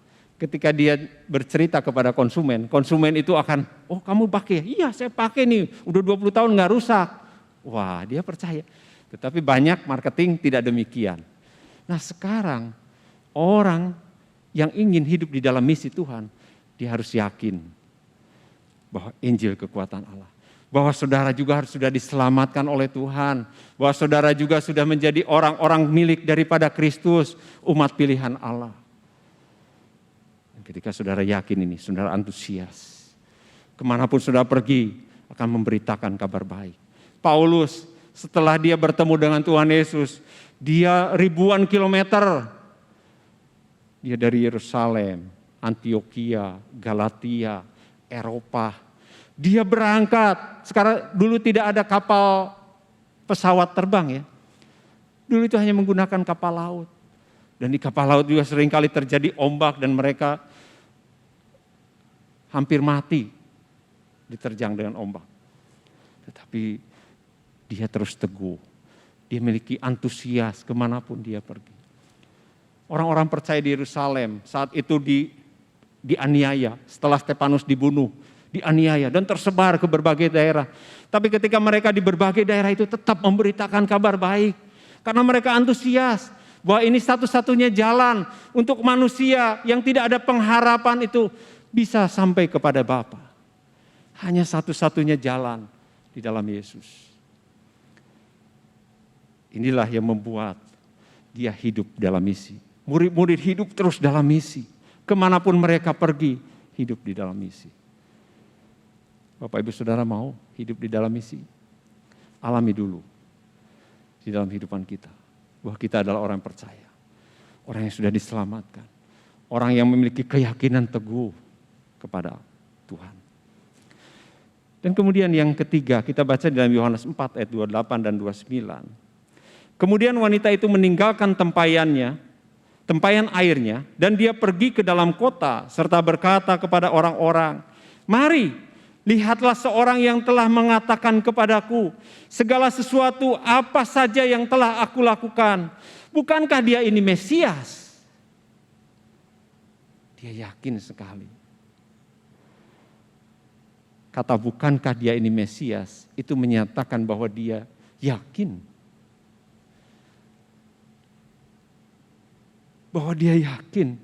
Speaker 4: ketika dia bercerita kepada konsumen, konsumen itu akan, oh kamu pakai, iya saya pakai nih, udah 20 tahun nggak rusak. Wah dia percaya. Tetapi banyak marketing tidak demikian. Nah sekarang orang yang ingin hidup di dalam misi Tuhan, dia harus yakin bahwa Injil kekuatan Allah. Bahwa saudara juga harus sudah diselamatkan oleh Tuhan. Bahwa saudara juga sudah menjadi orang-orang milik daripada Kristus, umat pilihan Allah. Ketika saudara yakin ini, saudara antusias. Kemanapun saudara pergi, akan memberitakan kabar baik. Paulus, setelah dia bertemu dengan Tuhan Yesus, dia ribuan kilometer. Dia dari Yerusalem, Antioquia, Galatia, Eropa. Dia berangkat. Sekarang dulu tidak ada kapal pesawat terbang ya. Dulu itu hanya menggunakan kapal laut. Dan di kapal laut juga seringkali terjadi ombak dan mereka hampir mati diterjang dengan ombak. Tetapi dia terus teguh. Dia memiliki antusias kemanapun dia pergi. Orang-orang percaya di Yerusalem saat itu dianiaya. Setelah Stefanus dibunuh, dianiaya dan tersebar ke berbagai daerah. Tapi ketika mereka di berbagai daerah itu tetap memberitakan kabar baik. Karena mereka antusias bahwa ini satu-satunya jalan untuk manusia yang tidak ada pengharapan itu bisa sampai kepada Bapa. Hanya satu-satunya jalan di dalam Yesus. Inilah yang membuat dia hidup dalam misi. Murid-murid hidup terus dalam misi. Kemanapun mereka pergi, hidup di dalam misi. Bapak Ibu Saudara mau hidup di dalam misi? Alami dulu di dalam kehidupan kita. Bahwa kita adalah orang yang percaya. Orang yang sudah diselamatkan. Orang yang memiliki keyakinan teguh kepada Tuhan. Dan kemudian yang ketiga, kita baca di dalam Yohanes 4 ayat 28 dan 29. Kemudian wanita itu meninggalkan tempayan airnya, dan dia pergi ke dalam kota, serta berkata kepada orang-orang, "Mari, lihatlah seorang yang telah mengatakan kepadaku, segala sesuatu apa saja yang telah aku lakukan. Bukankah dia ini Mesias?" Dia yakin sekali. Kata bukankah dia ini Mesias, itu menyatakan bahwa dia yakin. Bahwa dia yakin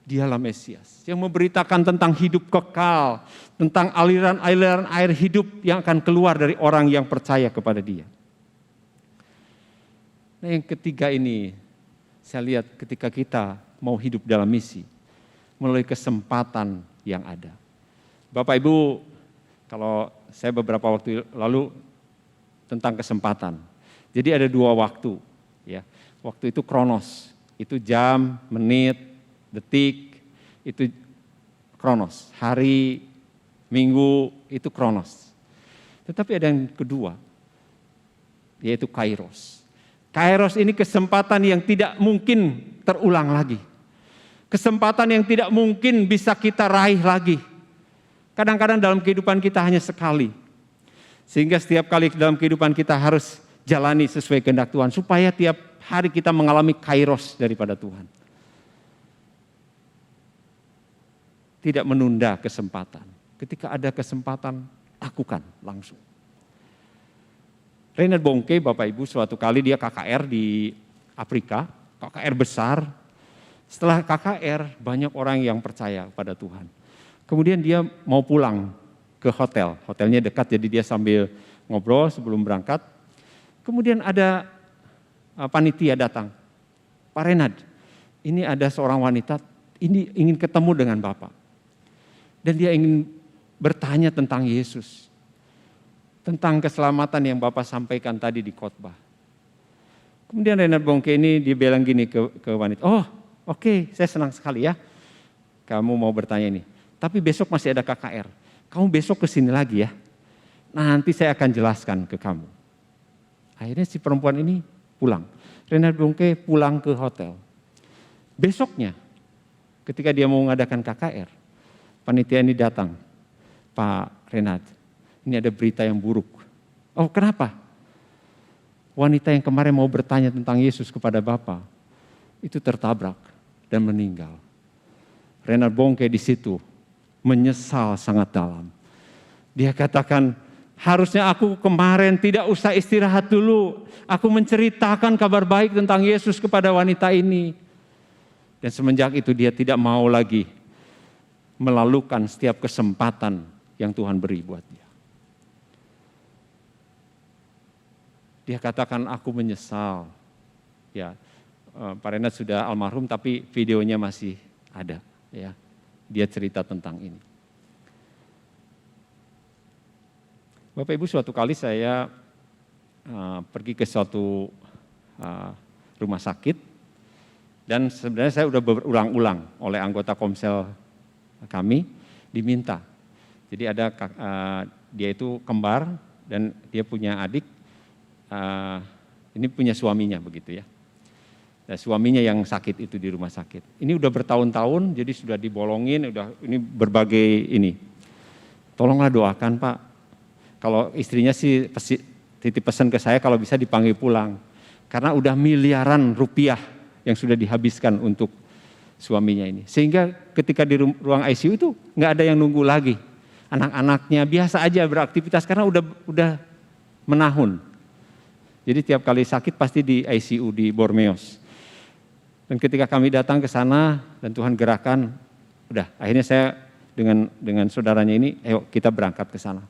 Speaker 4: dialah Mesias. Yang memberitakan tentang hidup kekal, tentang aliran-aliran air hidup yang akan keluar dari orang yang percaya kepada dia. Nah yang ketiga ini, saya lihat ketika kita mau hidup dalam misi, melalui kesempatan yang ada. Bapak Ibu, kalau saya beberapa waktu lalu tentang kesempatan. Jadi ada 2 waktu, ya. Waktu itu kronos, itu jam, menit, detik, itu kronos. Hari, minggu, itu kronos. Tetapi ada yang kedua, yaitu kairos. Kairos ini kesempatan yang tidak mungkin terulang lagi. Kesempatan yang tidak mungkin bisa kita raih lagi. Kadang-kadang dalam kehidupan kita hanya sekali. Sehingga setiap kali dalam kehidupan kita harus jalani sesuai kehendak Tuhan. Supaya tiap hari kita mengalami kairos daripada Tuhan. Tidak menunda kesempatan. Ketika ada kesempatan, lakukan langsung. Reinhard Bonnke, Bapak Ibu, suatu kali dia KKR di Afrika. KKR besar. Setelah KKR, banyak orang yang percaya pada Tuhan. Kemudian dia mau pulang ke hotel. Hotelnya dekat, jadi dia sambil ngobrol sebelum berangkat. Kemudian ada panitia datang. Pak Renard, ini ada seorang wanita, ini ingin ketemu dengan Bapak. Dan dia ingin bertanya tentang Yesus. Tentang keselamatan yang Bapak sampaikan tadi di khotbah. Kemudian Reinhard Bonnke ini dia bilang gini ke wanita, "Oh, oke, saya senang sekali ya. Kamu mau bertanya ini. Tapi besok masih ada KKR. Kamu besok ke sini lagi ya. Nanti saya akan jelaskan ke kamu." Akhirnya si perempuan ini pulang. Reinhard Bonnke pulang ke hotel. Besoknya, ketika dia mau mengadakan KKR, panitia ini datang. "Pak Reinhard, ini ada berita yang buruk." "Oh, kenapa?" "Wanita yang kemarin mau bertanya tentang Yesus kepada Bapak, itu tertabrak dan meninggal." Reinhard Bonnke di situ menyesal sangat dalam. Dia katakan, harusnya aku kemarin tidak usah istirahat dulu. Aku menceritakan kabar baik tentang Yesus kepada wanita ini. Dan semenjak itu dia tidak mau lagi melalukan setiap kesempatan yang Tuhan beri buat dia. Dia katakan, aku menyesal. Ya, Pak Renat sudah almarhum tapi videonya masih ada. Ya, dia cerita tentang ini. Bapak Ibu, suatu kali saya pergi ke suatu rumah sakit dan sebenarnya saya udah berulang-ulang oleh anggota Komsel kami diminta. Jadi ada dia itu kembar dan dia punya adik, ini punya suaminya begitu ya. Dan suaminya yang sakit itu di rumah sakit. Ini udah bertahun-tahun, jadi sudah dibolongin, ini berbagai ini. Tolonglah doakan Pak. Kalau istrinya sih titip pesan ke saya kalau bisa dipanggil pulang. Karena udah miliaran rupiah yang sudah dihabiskan untuk suaminya ini. Sehingga ketika di ruang ICU itu nggak ada yang nunggu lagi. Anak-anaknya biasa aja beraktivitas karena udah menahun. Jadi tiap kali sakit pasti di ICU di Bormeos. Dan ketika kami datang ke sana dan Tuhan gerakan, udah akhirnya saya dengan saudaranya ini, ayo kita berangkat ke sana.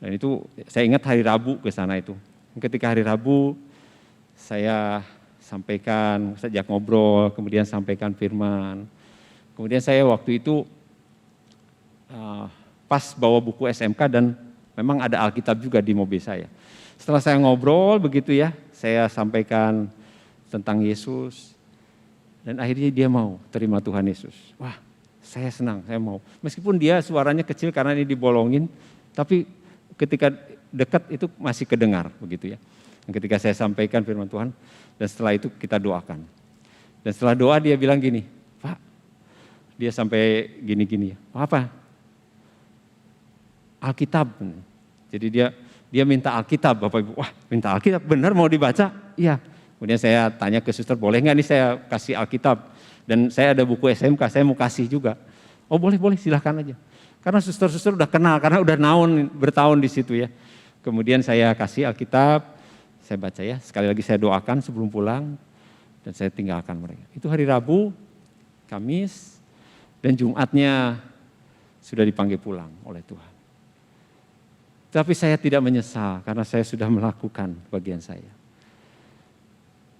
Speaker 4: Dan itu saya ingat hari Rabu ke sana itu. Ketika hari Rabu saya sampaikan, sejak ngobrol, kemudian sampaikan firman. Kemudian saya waktu itu pas bawa buku SMK dan memang ada Alkitab juga di mobil saya. Setelah saya ngobrol begitu ya, saya sampaikan tentang Yesus. Dan akhirnya dia mau terima Tuhan Yesus. Wah, saya senang, saya mau. Meskipun dia suaranya kecil karena ini dibolongin, tapi ketika dekat itu masih kedengar begitu ya. Dan ketika saya sampaikan firman Tuhan, dan setelah itu kita doakan. Dan setelah doa dia bilang gini, Pak, dia sampai gini-gini, apa? Alkitab. Jadi dia minta Alkitab, Bapak Ibu. Wah, minta Alkitab, benar mau dibaca? Iya. Kemudian saya tanya ke suster, boleh nggak nih saya kasih Alkitab? Dan saya ada buku SMK, saya mau kasih juga. Oh boleh, silahkan aja. Karena suster-suster udah kenal, karena udah bertahun di situ ya. Kemudian saya kasih Alkitab, saya baca ya. Sekali lagi saya doakan sebelum pulang, dan saya tinggalkan mereka. Itu hari Rabu, Kamis, dan Jumatnya sudah dipanggil pulang oleh Tuhan. Tapi saya tidak menyesal, karena saya sudah melakukan bagian saya.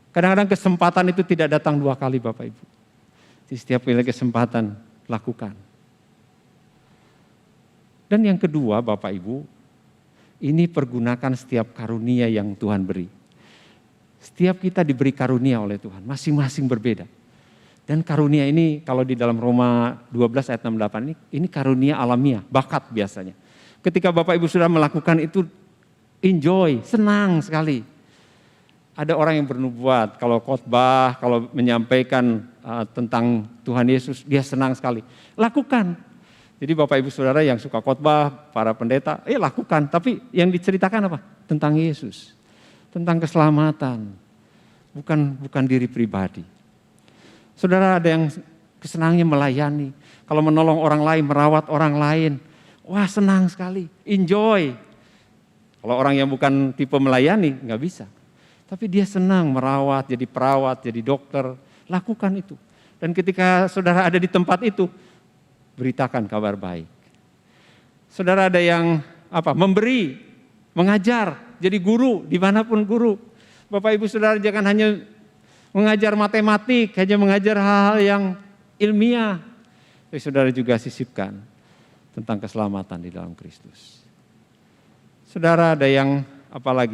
Speaker 4: Kadang-kadang kesempatan itu tidak datang 2 kali Bapak Ibu. Di setiap kali kesempatan, lakukan. Dan yang kedua Bapak Ibu, ini pergunakan setiap karunia yang Tuhan beri. Setiap kita diberi karunia oleh Tuhan, masing-masing berbeda. Dan karunia ini kalau di dalam Roma 12 ayat 68 ini karunia alamiah, bakat biasanya. Ketika Bapak Ibu sudah melakukan itu, enjoy, senang sekali. Ada orang yang bernubuat, kalau khotbah, kalau menyampaikan tentang Tuhan Yesus, dia senang sekali. Lakukan. Jadi Bapak Ibu Saudara yang suka khotbah, para pendeta, lakukan. Tapi yang diceritakan apa? Tentang Yesus. Tentang keselamatan. Bukan diri pribadi. Saudara ada yang kesenangannya melayani. Kalau menolong orang lain, merawat orang lain. Wah senang sekali, enjoy. Kalau orang yang bukan tipe melayani, nggak bisa. Tapi dia senang merawat, jadi perawat, jadi dokter, lakukan itu. Dan ketika saudara ada di tempat itu, beritakan kabar baik. Saudara ada yang memberi, mengajar, jadi guru, dimanapun guru. Bapak Ibu Saudara jangan hanya mengajar matematik, hanya mengajar hal-hal yang ilmiah. Tapi saudara juga sisipkan tentang keselamatan di dalam Kristus. Saudara ada yang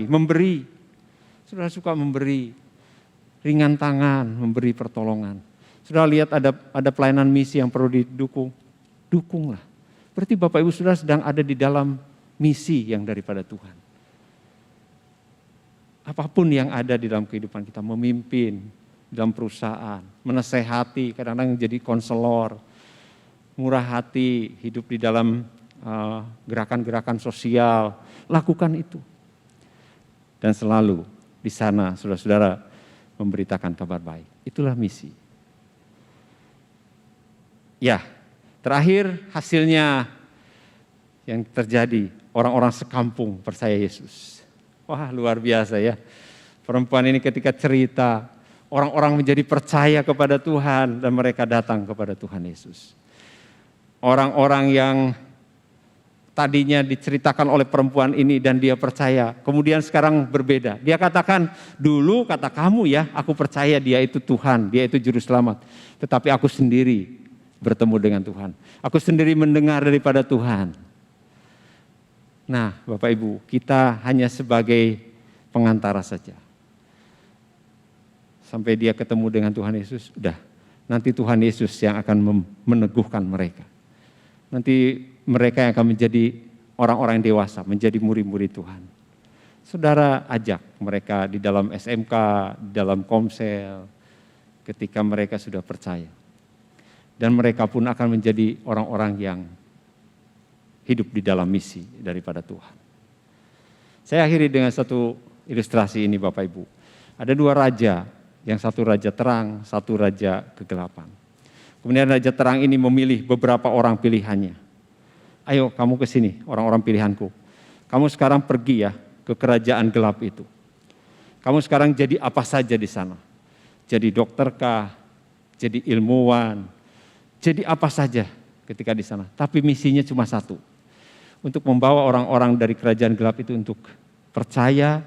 Speaker 4: memberi. Saudara suka memberi, ringan tangan, memberi pertolongan. Saudara lihat ada pelayanan misi yang perlu didukung, dukunglah. Berarti Bapak Ibu Saudara sedang ada di dalam misi yang daripada Tuhan. Apapun yang ada di dalam kehidupan kita, memimpin dalam perusahaan, menasehati, kadang-kadang jadi konselor, murah hati, hidup di dalam gerakan-gerakan sosial, lakukan itu. Dan selalu di sana saudara-saudara memberitakan kabar baik. Itulah misi. Ya, terakhir hasilnya yang terjadi, orang-orang sekampung percaya Yesus. Wah, luar biasa ya. Perempuan ini ketika cerita, orang-orang menjadi percaya kepada Tuhan dan mereka datang kepada Tuhan Yesus. Orang-orang yang tadinya diceritakan oleh perempuan ini dan dia percaya, kemudian sekarang berbeda. Dia katakan, dulu kata kamu ya, aku percaya dia itu Tuhan, dia itu juru selamat. Tetapi aku sendiri bertemu dengan Tuhan. Aku sendiri mendengar daripada Tuhan. Nah, Bapak Ibu, kita hanya sebagai pengantara saja. Sampai dia ketemu dengan Tuhan Yesus, udah. Nanti Tuhan Yesus yang akan meneguhkan mereka. Nanti mereka yang akan menjadi orang-orang dewasa, menjadi murid-murid Tuhan. Saudara ajak mereka di dalam SMK, di dalam Komsel, ketika mereka sudah percaya. Dan mereka pun akan menjadi orang-orang yang hidup di dalam misi daripada Tuhan. Saya akhiri dengan satu ilustrasi ini Bapak Ibu. Ada dua raja, yang satu raja terang, satu raja kegelapan. Kemudian raja terang ini memilih beberapa orang pilihannya. Ayo kamu ke sini, orang-orang pilihanku. Kamu sekarang pergi ya ke kerajaan gelap itu. Kamu sekarang jadi apa saja di sana. Jadi dokterkah, jadi ilmuwan, jadi apa saja ketika di sana. Tapi misinya cuma satu. Untuk membawa orang-orang dari kerajaan gelap itu untuk percaya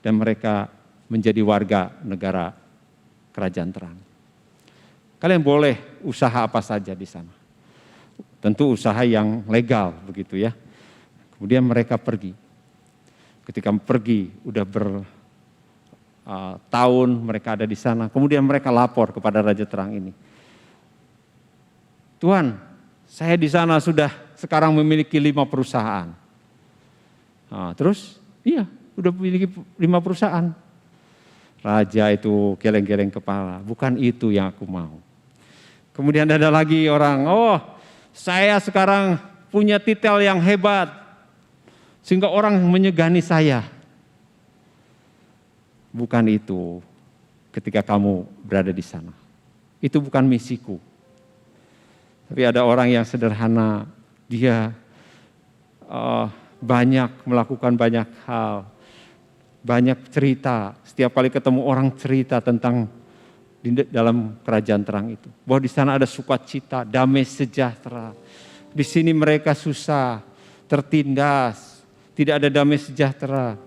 Speaker 4: dan mereka menjadi warga negara kerajaan terang. Kalian boleh usaha apa saja di sana. Tentu usaha yang legal begitu ya. Kemudian mereka pergi. Ketika pergi udah bertahun mereka ada di sana. Kemudian mereka lapor kepada raja terang ini. Tuhan, saya di sana sudah sekarang memiliki 5 perusahaan. Nah, terus, iya, udah memiliki 5 perusahaan. Raja itu geleng-geleng kepala, bukan itu yang aku mau. Kemudian ada lagi orang, oh saya sekarang punya titel yang hebat, sehingga orang menyegani saya. Bukan itu ketika kamu berada di sana. Itu bukan misiku. Tapi ada orang yang sederhana, dia banyak melakukan banyak hal, banyak cerita. Setiap kali ketemu orang cerita tentang di dalam kerajaan terang itu. Bahwa di sana ada sukacita, damai sejahtera. Di sini mereka susah, tertindas, tidak ada damai sejahtera.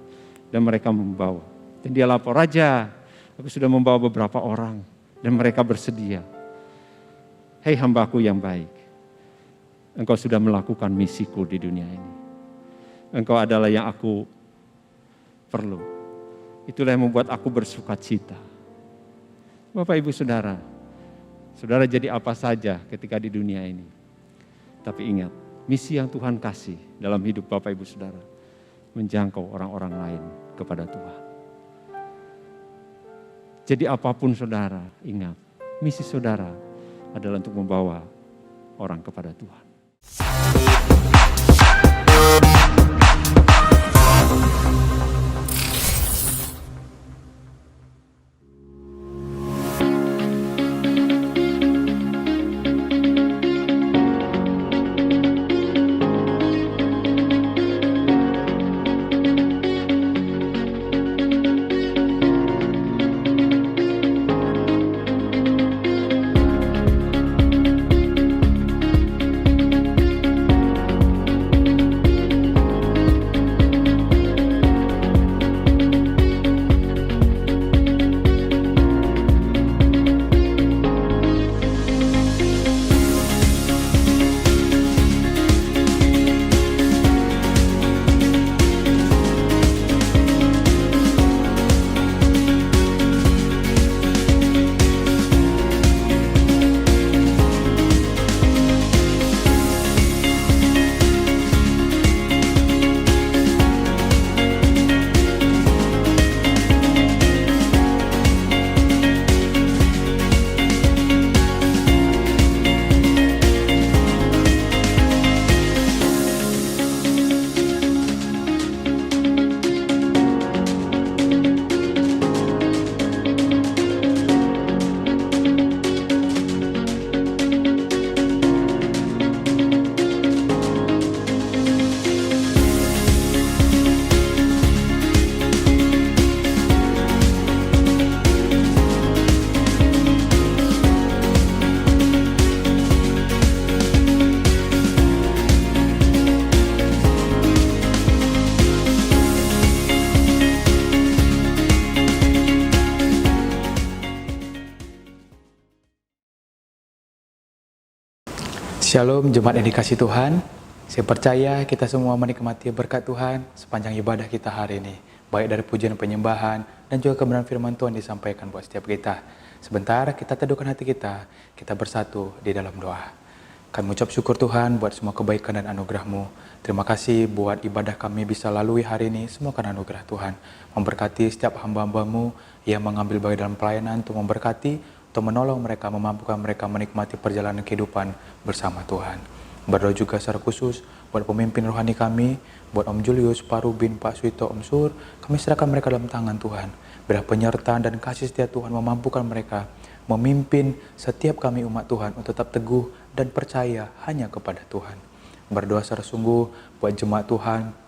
Speaker 4: Dan mereka membawa. Dan dia lapor, Raja, aku sudah membawa beberapa orang. Dan mereka bersedia. Hei hambaku yang baik. Engkau sudah melakukan misiku di dunia ini. Engkau adalah yang aku perlu. Itulah yang membuat aku bersuka cita. Bapak Ibu Saudara, saudara jadi apa saja ketika di dunia ini. Tapi ingat, misi yang Tuhan kasih dalam hidup Bapak Ibu Saudara, menjangkau orang-orang lain kepada Tuhan. Jadi apapun saudara, ingat, misi saudara adalah untuk membawa orang kepada Tuhan.
Speaker 5: Shalom jemaat yang dikasih Tuhan. Saya percaya kita semua menikmati berkat Tuhan sepanjang ibadah kita hari ini. Baik dari pujian penyembahan dan juga kebenaran firman Tuhan disampaikan buat setiap kita. Sebentar kita teduhkan hati kita bersatu di dalam doa. Kami ucap syukur Tuhan buat semua kebaikan dan anugerah-Mu. Terima kasih buat ibadah kami bisa lalui hari ini, semua karena anugerah Tuhan. Memberkati setiap hamba-hamba-Mu yang mengambil bagian dalam pelayanan untuk memberkati, untuk menolong mereka, memampukan mereka menikmati perjalanan kehidupan bersama Tuhan. Berdoa juga secara khusus buat pemimpin rohani kami, buat Om Julius, Pak Rubin, Pak Suito, Om Sur, kami serahkan mereka dalam tangan Tuhan. Biarlah penyertaan dan kasih setia Tuhan memampukan mereka memimpin setiap kami umat Tuhan untuk tetap teguh dan percaya hanya kepada Tuhan. Berdoa secara sungguh buat jemaat Tuhan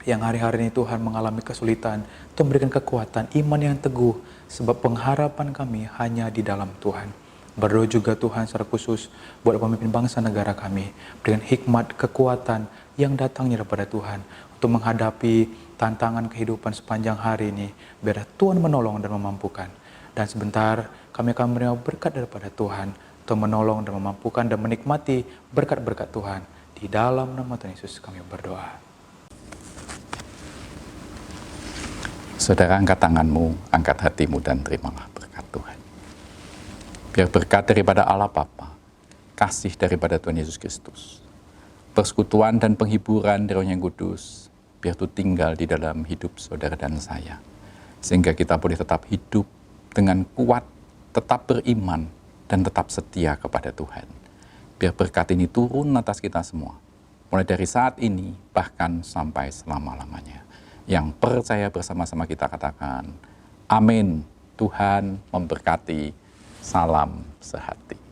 Speaker 5: yang hari-hari ini Tuhan mengalami kesulitan, Tuhan berikan kekuatan, iman yang teguh, sebab pengharapan kami hanya di dalam Tuhan. Berdoa juga Tuhan secara khusus buat pemimpin bangsa negara kami, berikan hikmat, kekuatan yang datangnya daripada Tuhan untuk menghadapi tantangan kehidupan sepanjang hari ini. Biar Tuhan menolong dan memampukan. Dan sebentar kami akan menerima berkat daripada Tuhan untuk menolong dan memampukan dan menikmati berkat-berkat Tuhan. Di dalam nama Tuhan Yesus kami berdoa.
Speaker 6: Saudara, angkat tanganmu, angkat hatimu, dan terimalah berkat Tuhan. Biar berkat daripada Allah Bapa, kasih daripada Tuhan Yesus Kristus, persekutuan dan penghiburan dari Roh yang Kudus, biar itu tinggal di dalam hidup saudara dan saya. Sehingga kita boleh tetap hidup dengan kuat, tetap beriman, dan tetap setia kepada Tuhan. Biar berkat ini turun atas kita semua, mulai dari saat ini, bahkan sampai selama-lamanya. Yang percaya bersama-sama kita katakan, amin. Tuhan memberkati. Salam sehati.